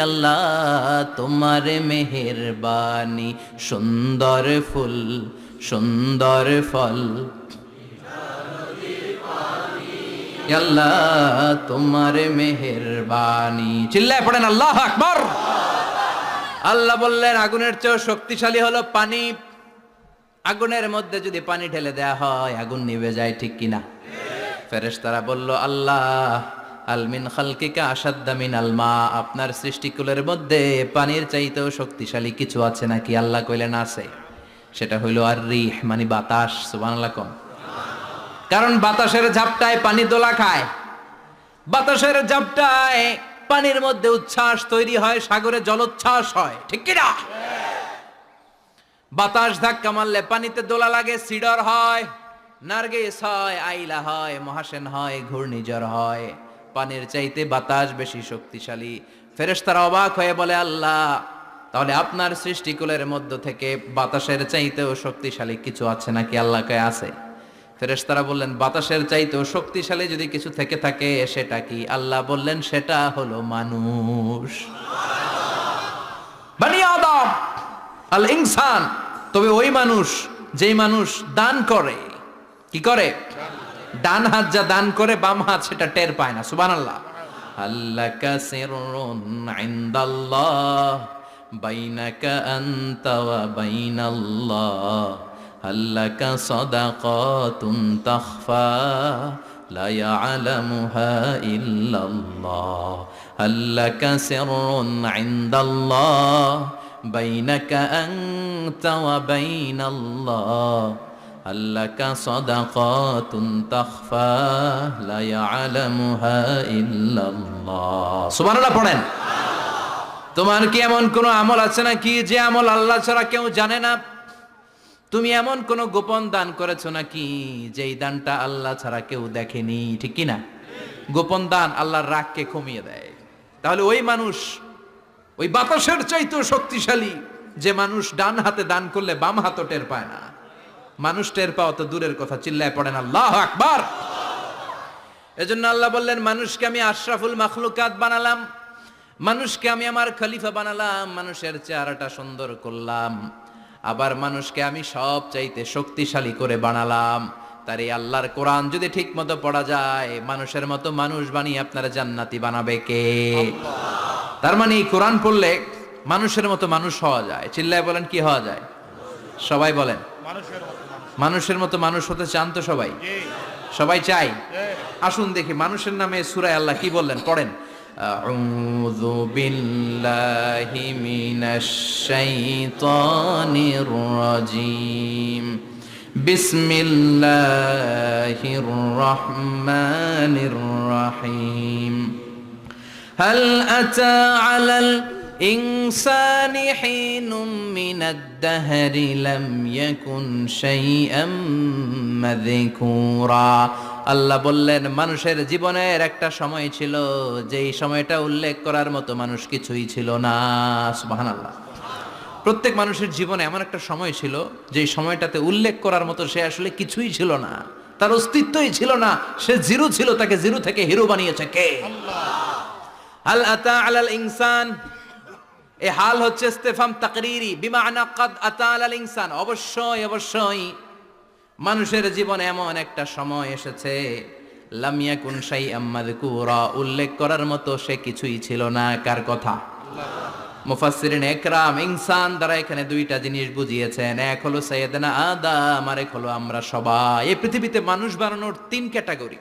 S1: আল্লাহ তোমার মেহেরবানি। সুন্দর ফুল সুন্দর ফল আল্লাহ তোমার মেহেরবানি। চিল্লায় পড়েন আল্লাহু আকবার। আল্লাহ বললেন আগুনের চেয়েও শক্তিশালী হলো পানি। আগুনের মধ্যে যদি পানি ঢেলে দেয়া হয় আগুন নিভে যায়, ঠিক কিনা? ফেরেশতারা বলল আল্লাহ আল মিন খালকিকা আশাদ্দা মিনাল মা, আপনার সৃষ্টিকুলের মধ্যে পানির চাইতেও শক্তিশালী কিছু আছে নাকি? আল্লাহ কইলেন আছে। সেটা হইল আর রিহ, মানে বাতাস। সুবহানাল্লাহ কোন। কারণ বাতাসের ঝাপটায় পানি দোলা খায়, বাতাসের ঝাপটায় পানির মধ্যে উচ্ছ্বাস তৈরি হয়, সাগরে জলোচ্ছ্বাস হয়, ঠিক কিনা? বাতাস ধাক্কা মারলে পানিতে দোলা লাগে, সিডর হয়, নার্গিস হয়, আইলা হয়, মহাসেন হয়, ঘূর্ণিঝড় হয়। পানির চাইতে বাতাস বেশি শক্তিশালী। ফেরেশতারা অবাক হয়ে বলে আল্লাহ তাহলে আপনার সৃষ্টিকুলের মধ্য থেকে বাতাসের চাইতেও শক্তিশালী কিছু আছে নাকি? আল্লাহ কয় আছে। ফেরেশতারা বললেন বাতাসের চাইতেও শক্তিশালী যদি কিছু থেকে থাকে সেটা কি? আল্লাহ বললেন সেটা হলো মানুষ, বনি আদম, আল ইনসান। তবে ওই মানুষ যেই মানুষ দান করে, কি করে? ডান হাত যা দান করে বাম হাত সেটা টের পায় না। সুবহানাল্লাহ। আল্লাকা সিররুন ইনদাল্লাহ বাইনাকা আনতা ওয়া বাইনাল্লাহ, আল্লাকা সাদাকাতুন তাখফা লা ইয়ালামুহা ইল্লাল্লাহ, আল্লাকা সিররুন ইনদাল্লাহ বাইনাকা আনতা ওয়া বাইনাল্লাহ, আল্লাকা সাদাকাতুন তাখফা লা ইয়ালামুহা ইল্লাল্লাহ। সুবহানাল্লাহ পড়েন। তোমার কি এমন কোন আমল আছে নাকি যে আমল আল্লাহ ছাড়া কেউ জানে না? তুমি এমন কোন গোপন দান করেছো নাকি যেই দানটা আল্লাহ ছাড়া কেউ দেখেনি, ঠিক কি না? গোপন দান আল্লাহর রাগকে কমিয়ে দেয়। তাহলে ওই মানুষ ওই বাতাসের চাইতেও শক্তিশালী যে মানুষ ডান হাতে দান করলে বাম হাতও টের পায় না। মানুষ টের পাওয়া তো দূরের কথা, চিল্লায় পড়েন আল্লাহু আকবার। এজন্য আল্লাহ বললেন মানুষকে আমি আশরাফুল মাখলুকাত বানালাম, মানুষকে আমি আমার খলিফা বানালাম, মানুষের চেহারাটা সুন্দর করলাম, আবার মানুষকে আমি সব চাইতে শক্তিশালী করে বানালাম। তার এই আল্লাহর কোরআন যদি ঠিক মতো পড়া যায়, মানুষের মতো মানুষ বানিয়ে আপনারা জান্নাতি বানাবে কে? তার মানে এই কোরআন পড়লে মানুষের মতো মানুষ হওয়া যায়। চিল্লায় বলেন কি হওয়া যায়? সবাই বলেন মানুষের মতো মানুষ হতে চান তো সবাই? সবাই চাই। আসুন দেখি মানুষের নামে সূরায় আল্লাহ কি বললেন, পড়েন। আউযু বিল্লাহি মিনাশ শাইতানির রাজীম, বিসমিল্লাহির রহমানির রহিম। হাল আতা আলাল الإنسان حين من الدهر لم يكن شيئا مذكورا। আল্লাহ বললেন মানুষের জীবনের একটা সময় ছিল যেই সময়টা উল্লেখ করার মতো মানুষ কিছুই ছিল না। সুবহানাল্লাহ। প্রত্যেক মানুষের জীবনে এমন একটা সময় ছিল যেই সময়টাতে উল্লেখ করার মতো সে আসলে কিছুই ছিল না, তার অস্তিত্বই ছিল না, সে জিরো ছিল, তাকে জিরো থেকে হিরো বানিয়েছে কে? হাল আতা আলাল ইনসান, এই হাল হচ্ছে ইস্তেফাম তাকরিরি, বিমানা কাদ আতা আলাল ইনসান, অবশ্যই অবশ্যই মানুষের জীবনে এমন একটা সময় এসেছে লাম ইয়াকুন শাইআম মাযকুরা, উল্লেখ করার মতো সে কিছুই ছিল না। কার কথা? মুফাসসিরিন একরাম ইনসান দ্বারা এখানে দুইটা জিনিস বুঝিয়েছেন, এক হলো সাইয়েদনা আদম, আর এক হলো আমরা সবাই। এই পৃথিবীতে মানুষ বানানোর তিন ক্যাটাগরি।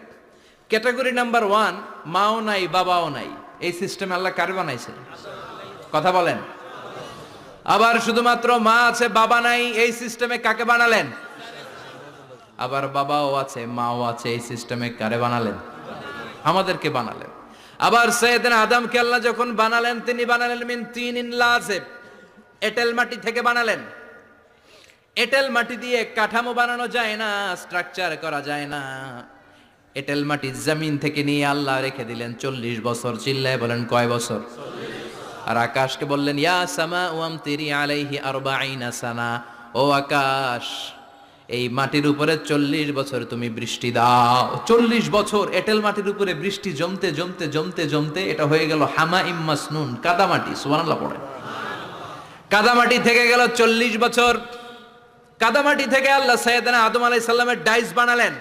S1: ক্যাটাগরি নাম্বার 1, মাও নাই বাবাও নাই, এই সিস্টেম আল্লাহ কার বানাইছে? কথা বলেন। আবার শুধুমাত্র মা আছে বাবা নাই, এই সিস্টেমে কাকে বানালেন? আবার বাবাও আছে মাও আছে, এই সিস্টেমে কারে বানালেন? আমাদেরকে বানালেন। আবার সাইয়েদনা আদমকে আল্লাহ যখন বানালেন, তিনি বানালেন মিন তিনিন লাযিব, এঁটেল মাটি থেকে বানালেন। এঁটেল মাটি দিয়ে কাঠামো বানানো যায় না, স্ট্রাকচার করা যায় না। এঁটেল মাটি জমিন থেকে নিয়ে আল্লাহ রেখে দিলেন 40 বছর। চিল্লায় বলেন কয় বছর? আর আকাশকে বললেন ইয়া সামা আমতিরি আলাইহি 40 সানা, ও আকাশ এই মাটির উপরে 40 বছর তুমি বৃষ্টি দাও। 40 বছর এঁটেল মাটির উপরে বৃষ্টি জমতে জমতে জমতে জমতে এটা হয়ে গেল হামাইম মাসনুন, কাদামাটি। সুবহানাল্লাহ পড়ে। কাদামাটি থেকে গেল 40 বছর। কাদামাটি থেকে আল্লাহ সাইয়েদনা আদম আলাইহিস সালামের ডাইস বানালেন।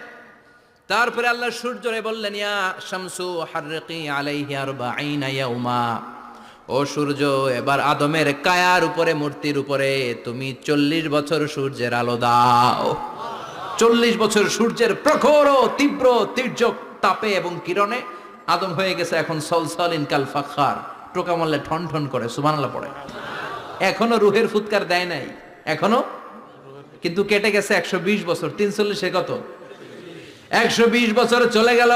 S1: তারপরে আল্লাহ সূর্যরে বললেন ইয়া শামসু হাররিকি আলাইহি 40 ইয়াউমা, ও সূর্য এবার আদমের কায়ার উপরে, মূর্তির উপরে তুমি 40 বছর সূর্যের আলো দাও। 40 বছর সূর্যের প্রখর ও তীব্র তির্যক তাপে এবং কিরণে আদম হয়ে গেছে এখন সলসলিন কাল ফাখার, টোকা মারলে ঠন ঠন করে। সুবহানাল্লাহ পড়ে। এখনো রুহের ফুৎকার দেয় নাই এখনো, কিন্তু কেটে গেছে 120 বছর। 340 কত? 120 বছর চলে গেল।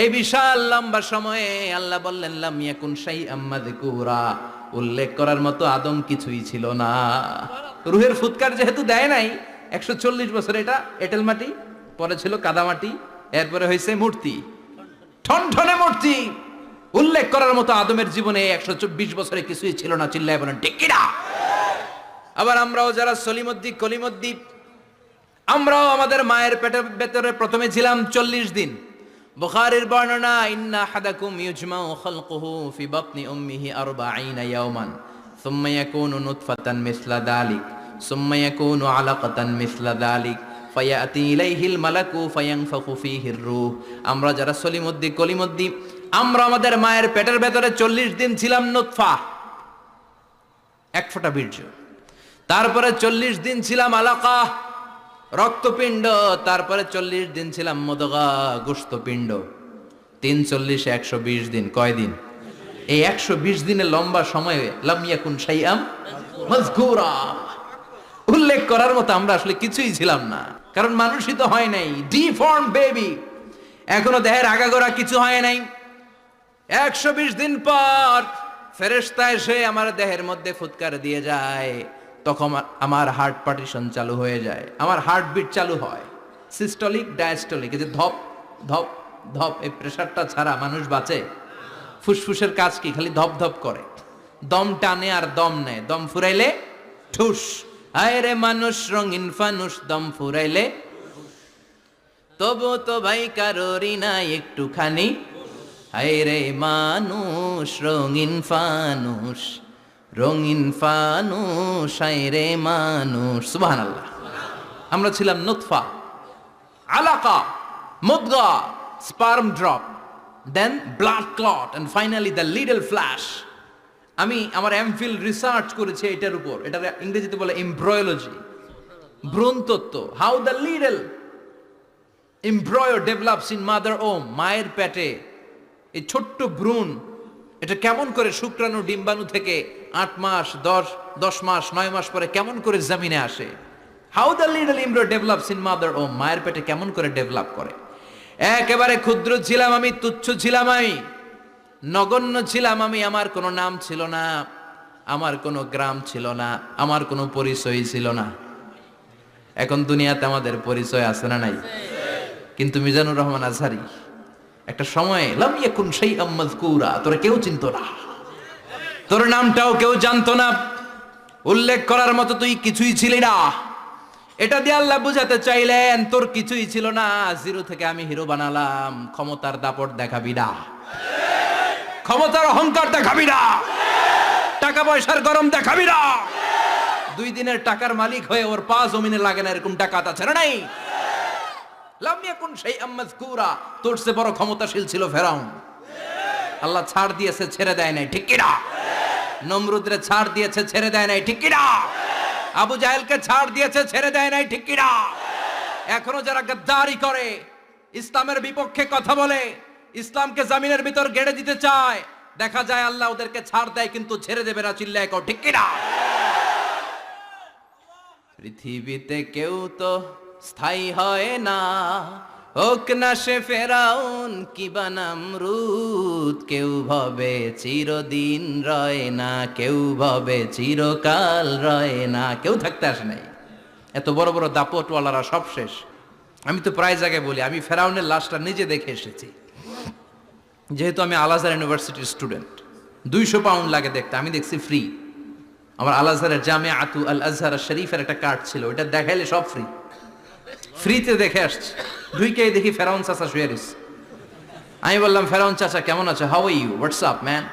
S1: এই বিশাল লম্বা সময়ে আল্লাহ বললেন লাম ইয়াকুন শাইআম মাযকুরা, উল্লেখ করার মতো আদম কিছুই ছিল না। রুহের ফুৎকার যেহেতু দেয় নাই 140 বছর, এটা এঁটেল মাটি, পরে ছিল কাদামাটি, এরপরে হয়েছে মূর্তি, ঠনঠনে মূর্তি। উল্লেখ করার মতো আদমের জীবনে 124 বছরে কিছুই ছিল না। চিল্লায় বলেন ঠিক কিনা? আবার আমরাও যারা সলিমদ্দি কলিমদ্দি, আমরাও আমাদের মায়ের পেটের ভেতরে প্রথমে ছিলাম 40 দিন। বুখারীর বর্ণনা ইন্না হাদাকুম ইউজমাউ খালকুহু ফি বাতনি উম্মিহি 40 ইয়াওমান সুম্মা ইয়াকুনু নুতফাতান মিসলা যালিক সুম্মা ইয়াকুনু আলাকাতান মিসলা যালিক ফায়াতি ইলাইহিল মালাকু ফায়ানফাখু ফীহির রূহ। আমরা যারা সলিমদ্দি কলিমদ্দি, আমরা আমাদের মায়ের পেটের ভেতরে 40 দিন ছিলাম নুতফা, এক ফোঁটা বীর্য। তারপরে 40 দিন ছিলাম আলাকা, রক্তপিণ্ড। তারপরে 40 দিন ছিলাম মুদগা, গোশতপিণ্ড। 3 40 120 দিন। কয় দিন? এই 120 দিনের লম্বা সময়ে লাম ইয়াকুন শাইআম মাযকুরা, উল্লেখ করার মতো আমরা আসলে কিছুই ছিলাম না, কারণ মানুষই তো হয় নাই, ডিফর্ম বেবি, এখনো দেহের আগাগোড়া কিছু হয় নাই। 120 দিন পর ফেরেশতা এসে আমার দেহের মধ্যে ফুৎকার দিয়ে যায়, তখন আমার হার্ট পার্টিশন চালু হয়ে যায়, আমার হার্টবিট চালু হয়, সিস্টোলিক ডায়াস্টোলিক, এই যে ধপ ধপ ধপ, এই প্রেসারটা ছাড়া মানুষ বাঁচে? ফুসফুসের কাজ কি? খালি ধপ ধপ করে, দম টানে আর দম নেয়, দম ফুরাইলে ঠুস। আয় রে মানুষ রঙিন ফানুস, দম ফুরাইলে তবু তো ভাই কারোরই নাই একটুখানি। আয় রে মানুষ রঙিন ফানুস, রঙিন ফানুস, আয় রে মানুষ। সুবহানাল্লাহ। আমরা ছিলাম নুতফা, আলাকা, মুদগা, sperm drop, then blood clot, and finally the little flesh. আমি আমার এমফিল রিসার্চ করেছি এটার উপর, এটা ইংরেজিতে বলে এমব্রয়োলজি, ভ্রূণতত্ত্ব। How the little embryo develops in mother womb, মায়ের পেটে এই ছোট্ট ভ্রূণ, এটা কেমন করে শুক্রাণু ডিম্বাণু থেকে 8 মাস 10 মাস 9 মাস পরে কেমন করে জমিনে আসে। How the little embryo develops in mother womb, মায়ের পেটে কেমন করে ডেভেলপ করে। একেবারে ক্ষুদ্র ছিলাম আমি, তুচ্ছ ছিলাম আমি, নগণ্য ছিলাম আমি, আমার কোনো নাম ছিল না, আমার কোনো গ্রাম ছিল না, আমার কোনো পরিচয় ছিল না। এখন দুনিয়াতে আমাদের পরিচয় আছে না নাই? কিন্তু মিজানুর রহমান আজহারি একটা সময়ে লাম ইয়াকুন শাইআম মাযকুরা, তোরা কেউ চিনতো না, তোর নামটাও কেউ জানতো না, উল্লেখ করার মতো তুই কিছুই ছিলি না। এটা দিয়ে আল্লাহ বুঝাতে চাইলেন তোর কিছুই ছিল না, জিরো থেকে আমি হিরো বানালাম। ক্ষমতার দাপট দেখাবি না, ক্ষমতার অহংকার দেখাবি না, টাকা পয়সার গরম দেখাবি না। 2 দিনের টাকার মালিক হয়ে ওর পা জমিনে লাগে না এরকম টাকা তা ছেড়ে নাই। লাম ইয়াকুন শাইআম মাযকুরা, তোর চেয়ে বড় ক্ষমতাশীল ছিল ফেরাউন। আল্লাহ ছাড় দিয়েছে, ছেড়ে দেয় নাই, ঠিক কিনা? নমরুদরে ছাড় দিয়েছে, ছেড়ে দেয় নাই, ঠিক কিনা? আবু জাহেলকে ছাড় দিয়েছে, ছেড়ে দেয় নাই, ঠিক কিনা? এখনো যারা গাদ্দারি করে, ইসলামের বিপক্ষে কথা বলে, ইসলামকে জামিনের ভিতর গেড়ে দিতে চায়, দেখা যায় আল্লাহ ওদেরকে ছাড় দেয় কিন্তু ছেড়ে দেবে না। চিল্লায় কও ঠিক কিনা? পৃথিবীতে কেউ তো স্থায়ী হয় না, হোক না সে ফেরাউন কিবা নমরুদ। কেউ ভাবে চিরদিন রয় না, কেউ ভাবে চিরকাল রয় না। কেউ থাকতে আসে নাই, এত বড় বড় দাপটওয়ালারা সব শেষ। আমি তো প্রায় জায়গায় বলি আমি ফেরাউনের লাশটা নিজে দেখে এসেছি, যেহেতু আমি আল আজহার ইউনিভার্সিটির স্টুডেন্ট। 200 পাউন্ড লাগে দেখতে, আমি দেখছি ফ্রি। আমার আল আজহারের জামিআতু আল আজহার শরীফের একটা কার্ড ছিল, ওটা দেখাইলে সব ফ্রি, ফ্রিতে দেখে আসছি। ঢুইকেই দেখি ফেরাউন চাচা শুয়ে রয়েছে। আমি বললাম, ফেরাউন চাচা কেমন আছো? How are you? WhatsApp man?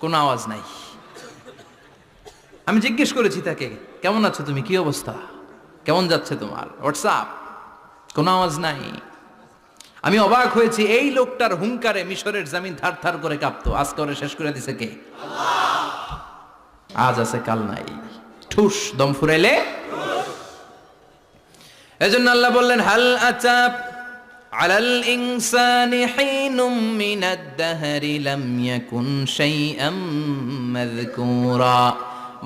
S1: কোনো আওয়াজ নাই। আমি জিজ্ঞেস করেছি তাকে, কেমন আছো তুমি, কি অবস্থা, কেমন যাচ্ছে তোমার? হোয়াটসঅ্যাপ, কোনো আওয়াজ নাই। আমি অবাক হয়েছি, এই লোকটার হুঙ্কারে মিশরের জমিন থার থার করে কাঁপতো। আজ করে শেষ করে দিছে কে? আজ আছে কাল নাই, ঠুস দম ফুরাইলে। এজন্য আল্লাহ বললেন, হাল আতাব আলাল ইনসানি হিনুম মিনাদ দাহরি লাম ইয়াকুন শাইআম মাযকুরা।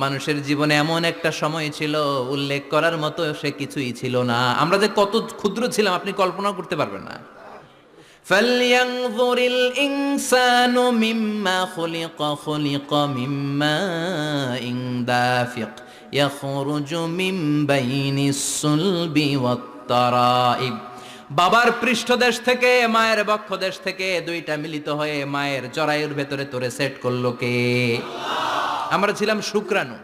S1: মানুষের জীবনে এমন একটা সময় ছিল উল্লেখ করার মতো সে কিছুই ছিল না। আমরা যে কত ক্ষুদ্র ছিলাম আপনি কল্পনা করতে পারবেন না। ফালইয়ানযুরিল ইনসানু মিম্মা খুলিকা মিম্মা দাফিক ইয়াখরুজু মিন বাইনিস সুলবি ওয়াত তারাইব। বাবার পৃষ্ঠদেশ থেকে, মায়ের বক্ষদেশ থেকে দুইটা মিলিত হয়ে মায়ের জরায়ুর ভেতরে তোরে সেট করলো কে? আমরা ছিলাম শুক্রাণু।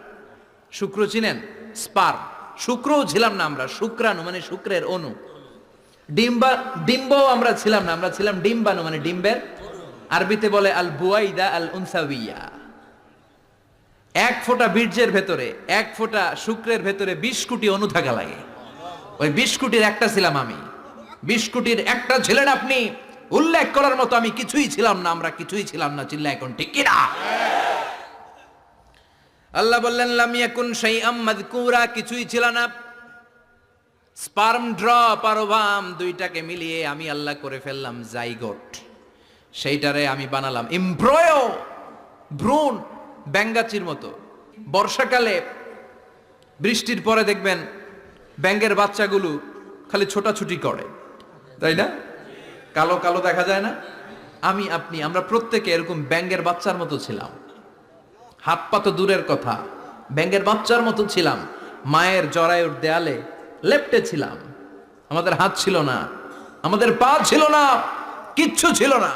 S1: শুক্র চিনেন? স্পার্ম। শুক্রও ছিলাম না আমরা, শুক্রাণু মানে শুক্রের অণু। ডিম্ব আমরা ছিলাম না, আমরা ছিলাম ডিম্বাণু মানে ডিম্বের। আরবিতে বলে আল বুয়াইদা আল উনসাউইয়া। 1 ফোঁটা বীর্যের ভেতরে, 1 ফোঁটা শুক্রের ভেতরে 20 কোটি অণু থাকা লাগে। ওই 20 কোটির একটা ছিলাম আমি। 20 কোটির একটা ছিলেন আপনি। উল্লেখ করার মতো আমি কিছুই ছিলাম না, আমরা কিছুই ছিলাম না। চিল্লা এখন ঠিক কিনা? আল্লাহ বললেন, লাম ইয়াকুন শাইআম মাযকুরা, কিছুই ছিল না। স্পার্ম ড্রপ আর ওভাম দুইটাকে মিলিয়ে আমি আল্লাহ করে ফেললাম জাইগোট। সেইটারে আমি বানালাম এমব্রয়ো, ভ্রূণ, ব্যাঙ্গাচির মতো। বর্ষাকালে বৃষ্টির পরে দেখবেন ব্যাঙের বাচ্চাগুলো খালি ছোটাছুটি করে, তাই না? কালো কালো দেখা যায় না? আমি আপনি আমরা প্রত্যেকে এরকম ব্যাঙের বাচ্চার মতো ছিলাম। হাত পা তো দূরের কথা, ব্যাঙের বাচ্চার মতো ছিলাম। মায়ের জরায়ুর দেয়ালে লেপ্টে ছিলাম। আমাদের হাত ছিল না, আমাদের পা ছিল না, কিচ্ছু ছিল না।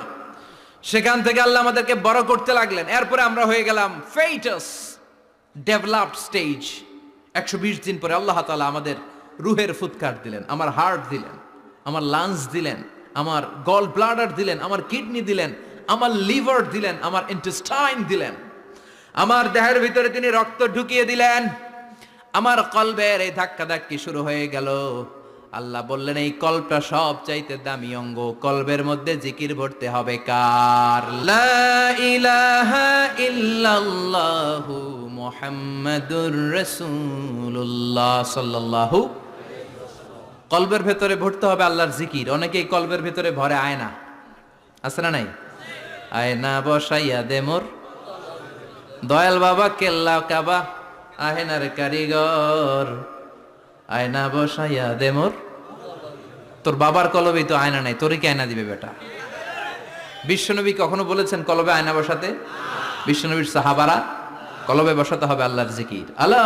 S1: সেখান থেকে আল্লাহ আমাদেরকে বড় করতে লাগলেন। এরপরে আমরা হয়ে গেলাম ফেটাস, ডেভেলপড স্টেজ। 120 দিন পরে আল্লাহ তাআলা আমাদের রুহের ফুৎকার দিলেন, আমার হার্ট দিলেন, আমার লাংস দিলেন, আমার গল ব্লাডার দিলেন, আমার কিডনি দিলেন, আমার লিভার দিলেন, আমার ইন্টেস্টাইন দিলেন। আমার দেহের ভিতরে তিনি রক্ত ঢুকিয়ে দিলেন। আমার কলবের এই ধাক্কা ধাক্কি শুরু হয়ে গেল। আল্লাহ বললেন, এই কলবটা সব চাইতে দামি অঙ্গ, কলবের মধ্যে জিকির ভরতে হবে কার? লা ইলাহা ইল্লাল্লাহু মুহাম্মাদুর রাসূলুল্লাহ সাল্লাল্লাহু। কলবের ভেতরে ভরতে হবে আল্লাহর জিকির। অনেকেই কলবের ভেতরে ভরে আয়না, আছে না নাই? আয়না বসাইয়া দে মোর দয়াল বাবা, কেল্লা কাবা আহেনার কারিগর, আয়না বসাইয়া দে মোর। তোর বাবার কলবেই তো আয়না নাই, তোরে কি আয়না দিবে বেটা? বিশ্বনবী কখনো বলেছেন কলবে আয়না বসাতে? বিশ্বনবীর সাহাবারা কলবে বসাতে হবে আল্লাহর জিকির। আলা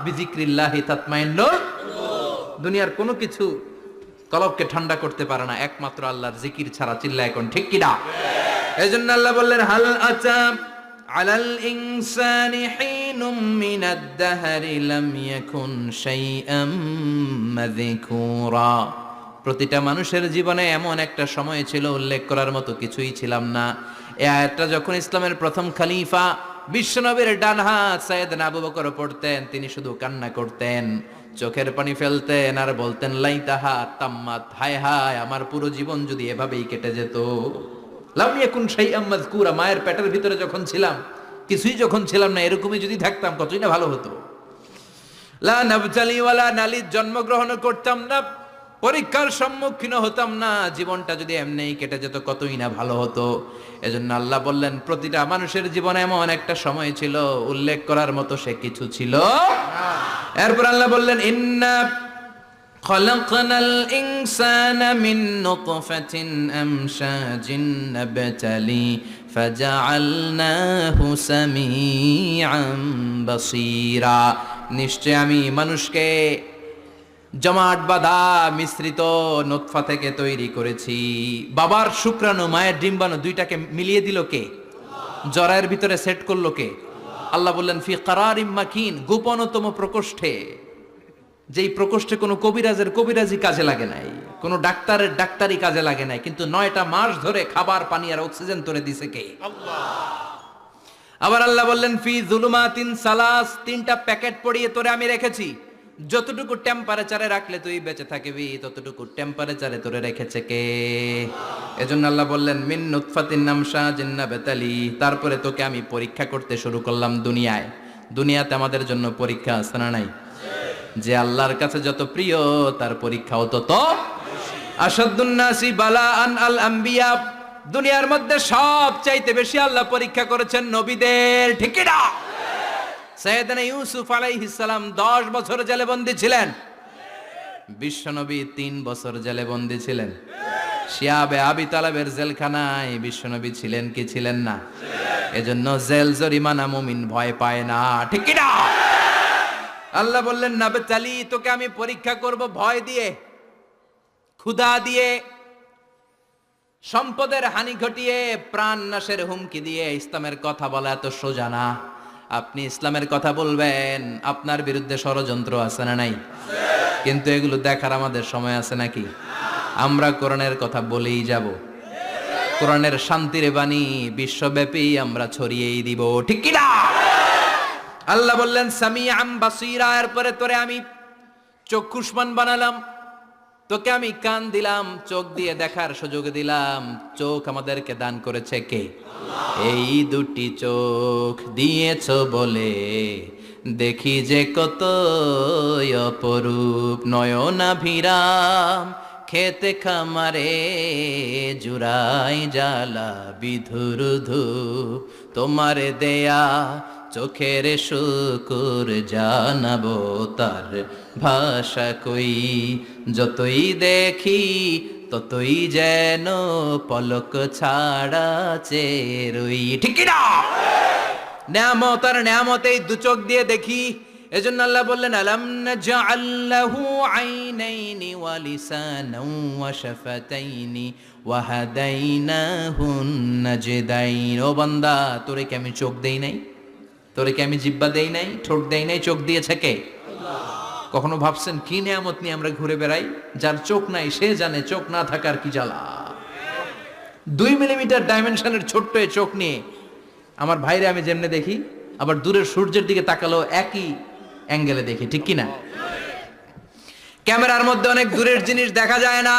S1: বিযিক্রিল্লাহি তাতমাইন্নুল। দুনিয়ার কোনো কিছু কলবকে ঠান্ডা করতে পারে না একমাত্র আল্লাহর জিকির ছাড়া। চিল্লায় এখন ঠিক কিনা? এজন্য আল্লাহ বললেন, হাল আতা আলাল ইনসানি হিনুম মিনাদ দাহরি লাম ইয়াকুন শাইআম মাযকুরা। প্রতিটা মানুষের জীবনে এমন একটা সময় ছিল উল্লেখ করার মতো কিছুই ছিলাম না। এই আয়াতটা যখন ইসলামের প্রথম খলিফা বিশ্বনবীর ডান হাত সাইয়েদনা আবু বকর পড়তেন, তিনি শুধু কান্না করতেন, চোখের পানি ফেলতেন আর বলতেন, লাইতাহা তাম্মাত, হায় হায় আমার পুরো জীবন যদি এভাবেই কেটে যেত। লাম ইয়াকুন শাইআম মাযকুরা, মায়ের পেটের ভিতরে যখন ছিলাম, কিছুই যখন ছিলাম না, এরকমই যদি থাকতাম কতই না ভালো হতো। লা নাবতালি ওয়ালা নালিদ, জন্মগ্রহণ করতাম না, পরীক্ষার সম্মুখীন হতাম না, জীবনটা যদি এমনিই কেটে যেত কতই না ভালো হতো। এজন্য আল্লাহ বললেন, প্রতিটা মানুষের জীবনে এমন একটা সময় ছিল উল্লেখ করার মতো সে কিছু ছিল না। এরপর আল্লাহ বললেন, ইন্না খলাকনাল ইনসানা মিন নুতফাতিন আমশাজিন নাবতালি ফাজআলনাহু সামিআন বাসীরা। নিশ্চয় আমি মানুষকে জমাট বাঁধা মিশ্রিত নুতফা থেকে তৈরি করেছি। বাবার শুক্রাণু মায়ের ডিম্বাণু দুইটাকে মিলিয়ে দিল কে? জরায়ের ভিতরে সেট করলো কে? আল্লাহ বললেন, ফি কারারিম মাকিন, গোপনতম প্রকোষ্ঠে, যেই প্রকোষ্ঠে কোনো কবিরাজের কবিরাজি কাজে লাগে নাই, কোনো ডাক্তারের ডাক্তারি কাজে লাগে নাই, কিন্তু 9টা মাস ধরে খাবার পানি আর অক্সিজেন তোরে দিছে কে? আল্লাহ। আবার আল্লাহ বললেন, ফি যুলুমাতিন সালাস, 3টা প্যাকেট পড়িয়ে তোরে আমি রেখেছি, যতটুকু টেম্পারেচারে রাখলে তুই বেঁচে থাকবি ততটুকু টেম্পারেচারে তোরে রেখেছে কে? এজন্য আল্লাহ বললেন, মিন নুতফাতিন আমশাজিন নাবতালি, তারপরে তোকে আমি পরীক্ষা করতে শুরু করলাম দুনিয়ায়। দুনিয়াতে আমাদের জন্য পরীক্ষা আছে না নাই? যে আল্লাহর কাছে যত প্রিয় তার পরীক্ষাও তত আসাদুন নাসি বালাআন আল আম্বিয়া। দুনিয়ার মধ্যে সব চাইতে বেশি আল্লাহ পরীক্ষা করেছেন নবীদের, ঠিক কি না? সাইয়েদনা ইউসুফ আলাইহিস সালাম 10 বছর জেলে বন্দী ছিলেন, বিশ্বনবী 3 বছর জেলে বন্দী ছিলেন। শিয়াবে আবি তালেবের জেলখানায় বিশ্বনবী ছিলেন কি ছিলেন না? এজন্য জেল জরিমানা মুমিন ভয় পায় না, ঠিক কি না? আল্লাহ বললেন, নাবতালি, তোকে আমি পরীক্ষা করব ভয় দিয়ে, ক্ষুধা দিয়ে, সম্পদের হানি ঘটিয়ে, প্রাণ নাশের হুমকি দিয়ে। ইসলামের কথা বলা এত সোজা না। আপনি ইসলামের কথা বলবেন, আপনার বিরুদ্ধে ষড়যন্ত্র আছে না নাই? কিন্তু এগুলো দেখার আমাদের সময় আছে নাকি? আমরা কোরআনের কথা বলেই যাব, কোরআনের শান্তির বাণী বিশ্বব্যাপী আমরা ছড়িয়েই দিব, ঠিক কি না? আল্লাহ বললেন, সামিআন বাসীরা, এরপরে তোরে আমি চক্ষুষ্মান বানালাম, তোকে আমি কান দিলাম, চোখ দিয়ে দেখার সুযোগ দিলাম। চোখ আমাদেরকে দান করেছে কে? এই দুটি চোখ দিয়েছ বলে দেখি যে কত অপরূপ, নয়নাভিরাম খেতে খামারে জুড়াই জ্বালা বিধুর ধূপ, তোমার দেয়া চোখের শুকুর জানাবো তার ভাষা কই, যতই দেখি ততই যেন পলক ছাড়া চেরুই, ঠিক না? নেয়ামত আর নেয়ামত এই দু চোখ দিয়ে দেখি। এজন্য আল্লাহ বললেন, আলাম নাজআল লাহু আইনাইনি ওয়া লিসানান ওয়া শাফাতাইনি ওয়া হাদাইনাহুন নাজদাইন। ও বান্দা, তোরে কি আমি চোখ দেই নাই? তোরে কি আমি জিহ্বা দেই নাই? ঠোঁট দেই নাই? চোখ দিয়েছে কে? আল্লাহ। কখনো ভাবছেন কি নিয়ামত নিয়ে আমরা ঘুরে বেড়াই? যার চোখ নাই সে জানে চোখ না থাকার কি জ্বালা। 2 মিলিমিটার ডাইমেনশনের ছোট্ট এই চোখ নিয়ে আমার ভাইরে আমি যেমনে দেখি, আবার দূরের সূর্যের দিকে তাকালেও একই অ্যাঙ্গেলে দেখি, ঠিক কি না? ক্যামেরার মধ্যে অনেক দূরের জিনিস দেখা যায় না,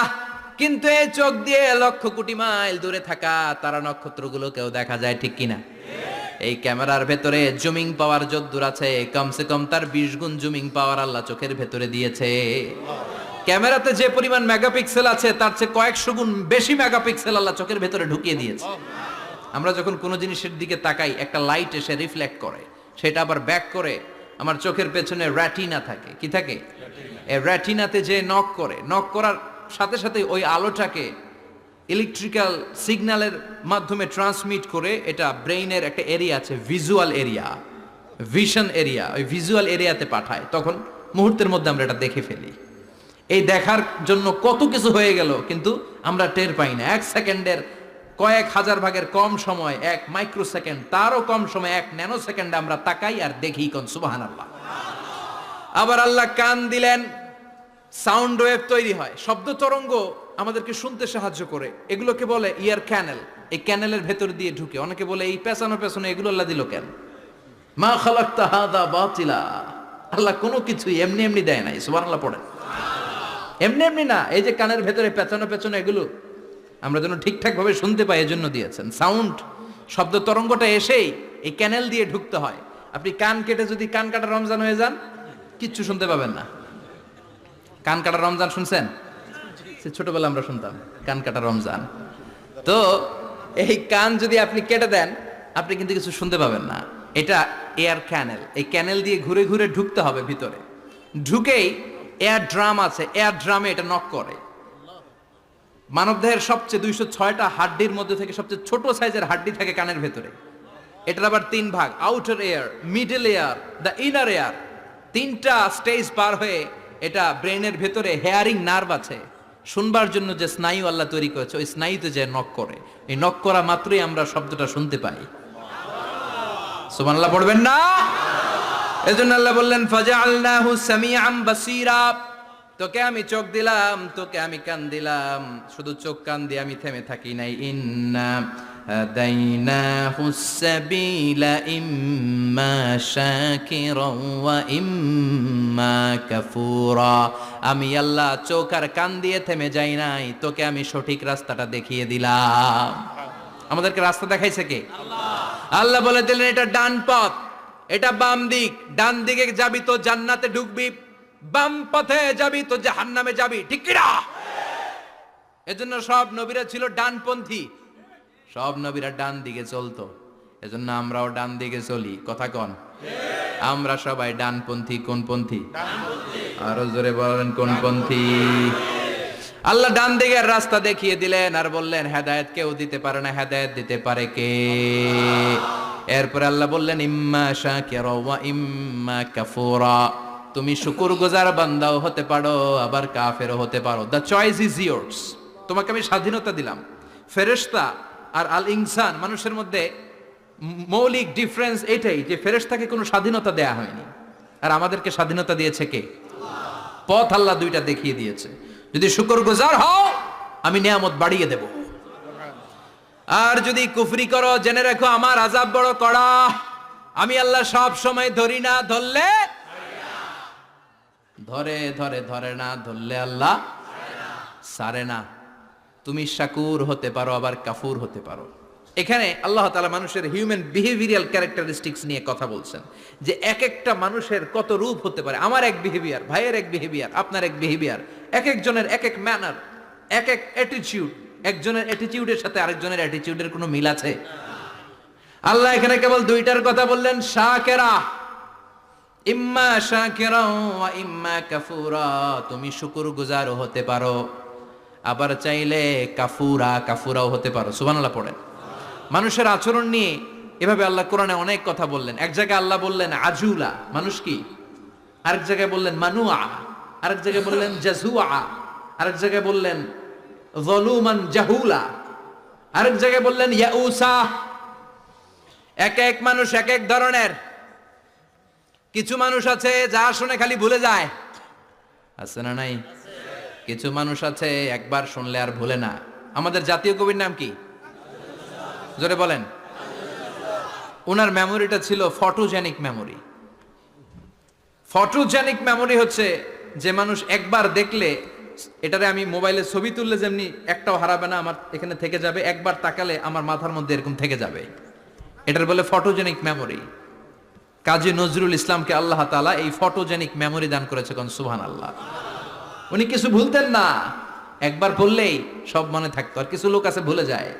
S1: কিন্তু এই চোখ দিয়ে লক্ষ কোটি মাইল দূরে থাকা তারা নক্ষত্রগুলোকেও দেখা যায়, ঠিক কি না? এই ক্যামেরার ভেতরে জুমিং পাওয়ার যদ্দূর আছে, কমসে কম তার 20 গুণ জুমিং পাওয়ার আল্লাহ চোখের ভেতরে দিয়েছে। ক্যামেরাতে যে পরিমাণ মেগাপিক্সেল আছে তার চেয়ে কয়েকশো গুণ বেশি মেগাপিক্সেল আল্লাহ চোখের ভেতরে ঢুকিয়ে দিয়েছে। আমরা যখন কোনো জিনিসের দিকে তাকাই, একটা লাইট এসে রিফ্লেক্ট করে, সেটা আবার ব্যাক করে আমার চোখের পেছনে রেটিনা থাকে। কি থাকে? এই রেটিনাতে যে নক করে, নক করার সাথে সাথে ওই আলোটাকে ইলেকট্রিক্যাল সিগন্যালের মাধ্যমে ট্রান্সমিট করে এটা ব্রেইনের একটা এরিয়া আছে, ভিজুয়াল এরিয়া, ভিশন এরিয়া, ওই ভিজুয়াল এরিয়াতে পাঠায়। তখন মুহূর্তের মধ্যে আমরা এটা দেখে ফেলি। এই দেখার জন্য কত কিছু হয়ে গেল, কিন্তু আমরা টের পাই না। 1 সেকেন্ডের কয়েক হাজার ভাগের কম সময়, 1 মাইক্রো সেকেন্ড, তারও কম সময়, 1 ন্যানো সেকেন্ডে আমরা তাকাই আর দেখি। কোন সুবহানাল্লাহ। আবার আল্লাহ কান দিলেন, সাউন্ড ওয়েভ তৈরি হয়, শব্দ তরঙ্গ আমাদেরকে শুনতে সাহায্য করে। এগুলোকে বলে ইয়ার ক্যানেল। এই ক্যানেলের ভেতর দিয়ে ঢুকে। অনেকে বলে এই পেছানো পেছনে এগুলো আল্লাহ দিল কেন? মা খালাকতা হাযা বাতিলা। আল্লাহ কোনো কিছুই এমনি এমনি দেয় নাই। সুবহানাল্লাহ পড়েন। এমনি এমনি না, এই যে কানের ভেতরে পেছানো পেছনে এগুলো আমরা যেন ঠিকঠাক ভাবে শুনতে পাই, এজন্য দিয়েছেন। সাউন্ড, শব্দ তরঙ্গটা এসেই এই ক্যানেল দিয়ে ঢুকতে হয়। আপনি কান কেটে যদি কান কাটা রমজান হয়ে যান, কিচ্ছু শুনতে পাবেন না। কান কাটা রমজান শুনছেন? ছোটবেলা আমরা শুনতাম কান কাটা রমজান। তো এই কান যদি আপনি কেটে দেন, আপনি কিন্তু কিছু শুনতে পাবেন না। এটা এয়ার ক্যানেল। এই ক্যানেল দিয়ে ঘুরে ঘুরে ঢুকতে হবে ভিতরে। ঢুকেই এয়ার ড্রাম আছে, এয়ার ড্রামে এটা নক করে। মানবদেহের সবচেয়ে 206টা হাড্ডির মধ্যে থেকে সবচেয়ে ছোট সাইজের হাড্ডি থাকে কানের ভেতরে। এটার আবার 3 ভাগ, outer air, middle air, the inner air. 3টা স্টেজ পার হয়ে এটা ব্রেনের ভেতরে হেয়ারিং নার্ভ আছে। শুনবার জন্য যে স্নায়ু আল্লাহ তৈরি করেছে, ওই স্নায়ুতে যে নক করে, এই নক করা মাত্রই আমরা শব্দটা শুনতে পাই। সুবহানাল্লাহ পড়বেন না? এজন্য আল্লাহ বললেন ফাজআলনাহু সামিআম বাসীরা। তোকে আমি চোখ দিলাম, তোকে আমি কান দিলাম। শুধু চোখ কান দিয়ে আমি থেমে থাকি নাই। ইন্না হাদাইনাহুস সাবিলা ইম্মা শাকিরাও ওয়া ইম্মা কাফুরা। আমি আল্লাহ চোখ আর কান দিয়ে থেমে যাই নাই, তোকে আমি সঠিক রাস্তাটা দেখিয়ে দিলাম। আমাদেরকে রাস্তা দেখাইছে কে? আল্লাহ। আল্লাহ বলে দিলেন এটা ডান পথ, এটা বাম দিক। ডান দিকে যাবি তো জান্নাতে ঢুকবি, বাম পথে যাবি তো জাহান্নামে যাবি। ঠিক কি না? এজন্য সব নবীরা ছিল ডানপন্থী, সব নবীরা ডান দিকে চলতো। এজন্য আমরাও ডান দিকে চলি। কথা কন? আমরা সবাই ডানপন্থী। কোন পন্থী? আরো জোরে বলেন, কোন পন্থী? আল্লাহ ডান দিকের রাস্তা দেখিয়ে দিলেন আর বললেন হেদায়েত কেউ দিতে পারে না, হেদায়েত দিতে পারে কে? এরপর আল্লাহ বললেন ইম্মা শাকিরা ওয়া ইম্মা কাফুরা। তুমি শুকরগুজার বান্দাও হতে পারো, আবার কাফেরও হতে পারো। The choice is years. তোমাকে আমি স্বাধীনতা দিলাম। ফেরেশতা আর আল ইনসান, মানুষের মধ্যে মৌলিক ডিফারেন্স এটাই যে ফেরেশতাকে কোনো স্বাধীনতা দেয়া হয়নি, আর আমাদেরকে স্বাধীনতা দিয়েছে কে? পথ আল্লাহ দুইটা দেখিয়ে দিয়েছে। যদি শুকরগুজার হও, আমি নিয়ামত বাড়িয়ে দেব। আর যদি কুফরি করো, জেনে রাখো আমার আযাব বড় কড়া। আমি আল্লাহ সব সময় ধরি না, ধরলে ধরে, ধরে ধরে না, ধরলে আল্লাহ সারে না। তুমি শাকুর হতে পারো, আবার কাফুর হতে পারো। এখানে আল্লাহ তাআলা মানুষের হিউম্যান বিহেভিয়ারাল ক্যারেক্টারিস্টিক্স নিয়ে কথা বলছেন, যে এক একটা মানুষের কত রূপ হতে পারে। আমার এক বিহেভিয়ার, ভাইয়ের এক বিহেভিয়ার, আপনার এক বিহেভিয়ার, এক একজনের এক এক ম্যানার, এক এক অ্যাটিটিউড। একজনের অ্যাটিটিউডের সাথে আরেকজনের অ্যাটিটিউডের কোনো মিল আছে? আল্লাহ এখানে কেবল দুইটার কথা বললেন, শাকিরা, ইম্মা শাকিরা ওয়া ইম্মা কাফুরা। তুমি শুকরগুজারও হতে পারো, আবার চাইলে কাফুরাও হতে পারো। সুবহানাল্লাহ পড়েন। মানুষের আচরণ নিয়ে এভাবে আল্লাহ কোরআনে অনেক কথা বললেন। এক জায়গায় আল্লাহ বললেন আজুলা, মানুষ কি? আরেক জায়গায় বললেন মানুয়া, আরেক জায়গায় বললেন জাজুয়া, আরেক জায়গায় বললেন যলুমান জাহুলা, আরেক জায়গায় বললেন ইয়াউসা। এক এক মানুষ এক এক ধরনের। কিছু মানুষ আছে যা শুনে খালি ভুলে যায়, আছে না নাই? কিছু মানুষ আছে একবার শুনলে আর ভুলে না। আমাদের জাতীয় কবির নাম কি? জোরে বলেন। ওনার মেমোরিটা ছিল ফটোজেনিক মেমোরি। ফটোজেনিক মেমোরি হচ্ছে যে মানুষ একবার দেখলে, এটারে আমি মোবাইলে ছবি তুললে যেমনি একটাও হারাবে না, আমার এখানে থেকে যাবে, একবার তাকালে আমার মাথার মধ্যে এরকম থেকে যাবে। এটার বলে ফটোজেনিক মেমোরি। কাজী নজরুল ইসলামকে আল্লাহ তাআলা এই ফটোজেনিক মেমোরি দান করেছে। কোন সুবহানাল্লাহ। উনি কিছু ভুলতেন না, একবার বললেই সব মনে থাকতো। আর কিছু লোক আছে ভুলে যায়।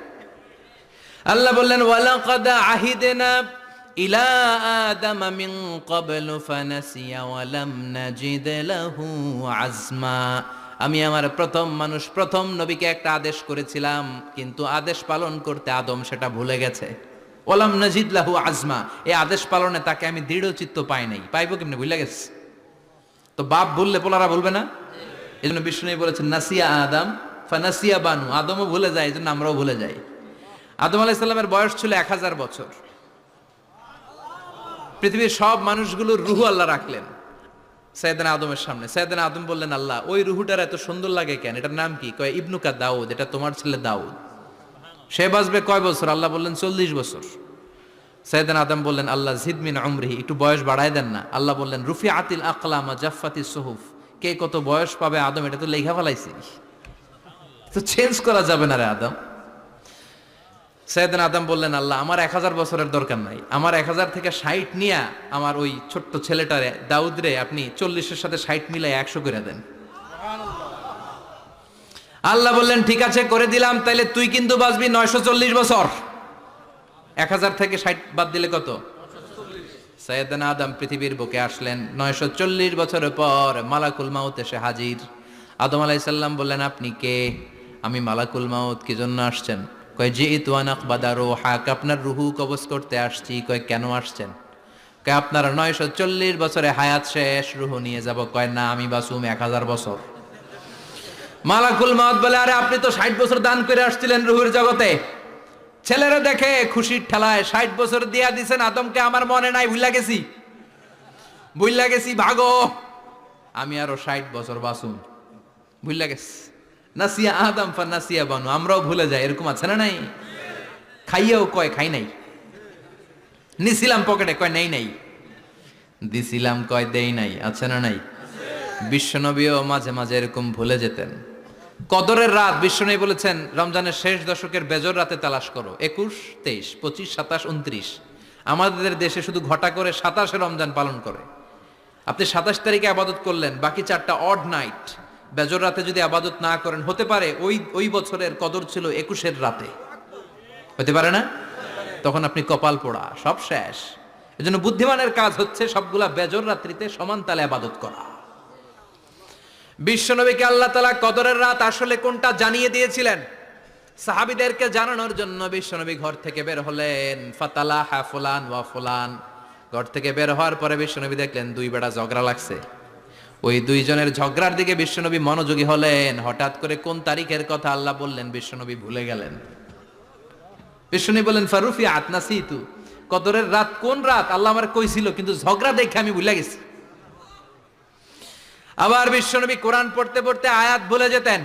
S1: আল্লাহ বললেন ওয়ালাকাদ আহিদনা ইলা আদম মিন ক্বাবলু ফানাসিয়া ওয়া লাম নাজিদ লাহু আজমা। আমি আমার প্রথম নবীকে একটা আদেশ করেছিলাম, কিন্তু আদেশ পালন করতে আদম সেটা ভুলে গেছে। ওয়ালাম নাজিদ লাহু আজমা, এই আদেশ পালনে তাকে আমি দৃঢ় চিত্ত পাই নাই। পাইবো কেমনে? ভুলে গেছে। তো বাপ বললে পোলারা বলবে না? এই জন্য বিষ্ণু বলেছেন নাসিয়া আদম ফানাসিয়া বানু, আদমও ভুলে যায়, এই জন্য আমরাও ভুলে যাই। আদম আলাইহিস সালামের বয়স ছিল 1000 বছর। পৃথিবীর সব মানুষগুলোর রুহু আল্লাহ রাখলেন সাইয়েদনা আদমের সামনে। সাইয়েদনা আদম বললেন, আল্লাহ ওই রুহুটার এত সুন্দর লাগে কেন? এটার নাম কি? কয় ইবনুকা দাউদ, এটা তোমার ছেলে দাউদ। সে বাঁচবে কয় বছর? আল্লাহ বললেন 40 বছর। সাইয়েদনা আদম বললেন, আল্লাহ জিদ মিন উমরিহি, একটু বয়স বাড়ায় দেন না। আল্লাহ বললেন রুফিআতিল আকলাম ওয়া জাফফাতিস সুহুফ, কে কত বয়স পাবে আদম এটা তো লেখা ফেলাইছি, তো চেঞ্জ করা যাবে না রে আদম। সাইয়েদনা আদম বললেন, আল্লাহ আমার 1000 বছরের দরকার নাই, আমার 1000 থেকে 60 নিয়ে আমার ওই ছোট্ট ছেলেটারে দাউদ রে আপনি 40-এর সাথে 60 মিলাই 100 করে দেন। আল্লাহ বললেন ঠিক আছে করে দিলাম, তাইলে তুই কিন্তু বাঁচবি 940 বছর। 1000 থেকে 60 বাদ দিলে কত? সাইয়েদনা আদম পৃথিবীর বুকে আসলেন 940 বছরের পর। মালাকুল মাউত এসে হাজির। আদম আলাইহিস সালাম বললেন, আপনি কে? আমি মালাকুল মাউত। কি জন্য আসছেন? কয় জিইতু আন আকবাদা রূহাক, আপনার রুহু কবজ করতে আসছি। কয় কেন আসছেন? কয় আপনার 940 বছরে হায়াত শেষ, রুহু নিয়ে যাব। কয় না, আমি বাঁচুম 1000 বছর। মালাকুল মাউত বলে, আরে আপনি তো 60 বছর দান করে আসছিলেন রুহুর জগতে, ছেলেরা দেখে খুশির ঠেলায় 60 বছর দিয়া দিছেন আদমকে, আমার মনে নাই, ভুইলা গেছি, ভাগো, আমি আরো 60 বছর বাঁচুম, ভুইলা গেছি। নাসিয়া আদম ফানাসিয়া বানু, আমরাও ভুলে যাই, এরকম আছে না নাই? খাইয়াও কয় খাই নাই, নিছিলাম পকেটে কয় নেই নাই, দিছিলাম কয় দেই নাই, আছে না নাই? বিশ্বনবীও মাঝে মাঝে এরকম ভুলে যেতেন। কদরের রাত বিশ্বনবী বলেছেন রমজানের শেষ দশকের বেজর রাতে তালাশ করো। 21, 23, 25, 27, 29। আমাদের দেশে শুধু ঘটা করে 27-এ রমজান পালন করে। আপনি 27 তারিখে আবাদত করলেন, বাকি 4টা অড নাইট বেজর রাতে যদি আবাদত না করেন, হতে পারে ওই বছরের কদর ছিল 21-এর রাতে, হতে পারে না? তখন আপনি কপাল পোড়া, সব শেষ। এজন্য বুদ্ধিমানের কাজ হচ্ছে সবগুলা বেজর রাত্রিতে সমান তালে আবাদত করা। বিশ্বনবীকে আল্লাহ তাআলা কদরের রাত আসলে কোনটা জানিয়ে দিয়েছিলেন। সাহাবীদেরকে জানানোর জন্য বিশ্বনবী ঘর থেকে বের হলেন। ফাতালাহা ফুলান ওয়া ফুলান, ঘর থেকে বের হওয়ার পরে বিশ্বনবী দেখলেন 2 বেড়া ঝগড়া লাগছে। ওই 2 জনের ঝগড়ার দিকে বিশ্বনবী মনোযোগী হলেন। হঠাৎ করে কোন তারিখের কথা আল্লাহ বললেন, বিশ্বনবী ভুলে গেলেন। বিশ্বনবী বলেন ফারুফিআত নাসিতু, কদরের রাত কোন রাত আল্লাহ আমার কইছিল, কিন্তু ঝগড়া দেখে আমি ভুলে গেছি। আবার বিশ্বনবী কোরআন পড়তে পড়তে আয়াত ভুলে যেতেন।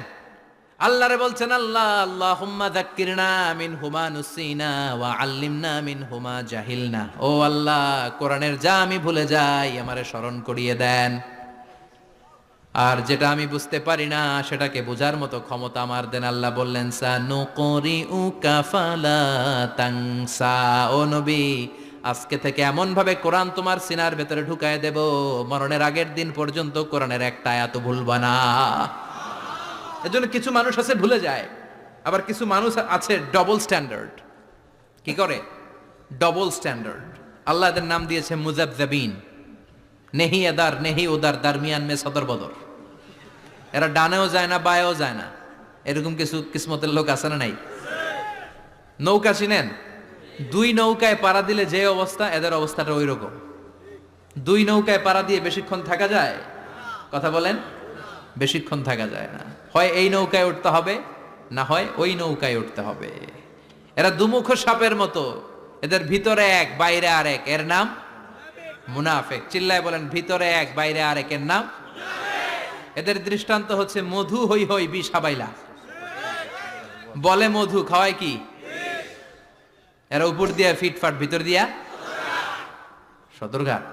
S1: আল্লাহরে বলছেন, আল্লাহ আল্লাহুম্মা যাক্কিরনা মিনহুমা নুসিনা ওয়া আল্লিমনা মিনহুমা জাহিলনা। ও আল্লাহ, কোরআনের যা আমি ভুলে যাই আমারে স্মরণ করিয়ে দেন, আর যেটা আমি বুঝতে পারি না সেটাকে বোঝার মতো ক্ষমতা আমার দেন। আল্লাহ বললেন সানুকরিউকা ফালা তানসা, ও নবী আজকে থেকে এমন ভাবে কোরআন তোমার সিনার ভেতরে ঢুকায় দেব, মরণের আগের দিন পর্যন্ত কোরআনের একটা আয়াত ভুলবা না। এজন্য কিছু মানুষ আছে ভুলে যায়, আবার কিছু মানুষ আছে ডবল স্ট্যান্ডার্ড। কি করে? Double standard. আল্লাহ এদের নাম দিয়েছে মুযাবযাবিন, নেহি এদার নেহি ওদার, দারমিয়ান মে সদর বদর। এরা ডানেও যায় না বায়েও যায় না, এরকম কিছু কিসমতের লোক আছে না নাই? নৌকা চিনেন? 2 নৌকায় পাড়া দিলে যে অবস্থা, এদের অবস্থাটা ওই রকম। 2 নৌকায় পাড়া দিয়ে বেশিক্ষণ থাকা যায়? কথা বলেন, বেশিক্ষণ থাকা যায় না। হয় এই নৌকায় উঠতে হবে, না হয় ওই নৌকায় উঠতে হবে। এরা দুমুখ সাপের মতো, এদের ভিতরে এক বাইরে আরেক, এর নাম মুনাফিক। চিল্লায় বলেন ভিতরে এক বাইরে আরেক, এর নাম। এদের দৃষ্টান্ত হচ্ছে মধু হই হই বিষ হাবাইলা। বলে মধু, খাওয়ায় কি? এরা উপর দিয়া ফিটফাট, ভিতর দিয়া সদরঘাট।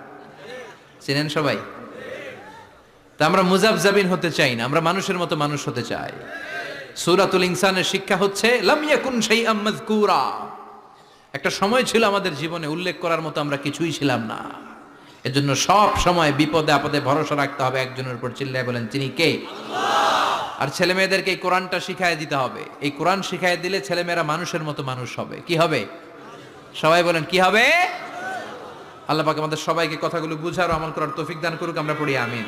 S1: চিনেন সবাই? তা আমরা মুযাবযাবিন হতে চাই না, আমরা মানুষের মতো মানুষ হতে চাই। সূরাতুল ইনসানের শিক্ষা হচ্ছে লাম ইয়াকুন শাইআম মাযকুরা। একটা সময় ছিল আমাদের জীবনে উল্লেখ করার মতো আমরা কিছুই ছিলাম না। এজন্য সব সময় বিপদে আপদে ভরসা রাখতে হবে একজনের উপর। চিল্লায় বলেন তিনি কে? আল্লাহ। আর ছেলে মেয়েদেরকে এই কোরআনটা শিখায় দিতে হবে। এই কোরআন শিখায় দিলে ছেলে মেয়েরা মানুষের মতো মানুষ হবে। কি হবে? সবাই বলেন কি হবে? আল্লাহ পাক আমাদের সবাইকে কথাগুলো বুঝার ও আমল করার তৌফিক দান করুক। আমরা পড়ি আমিন।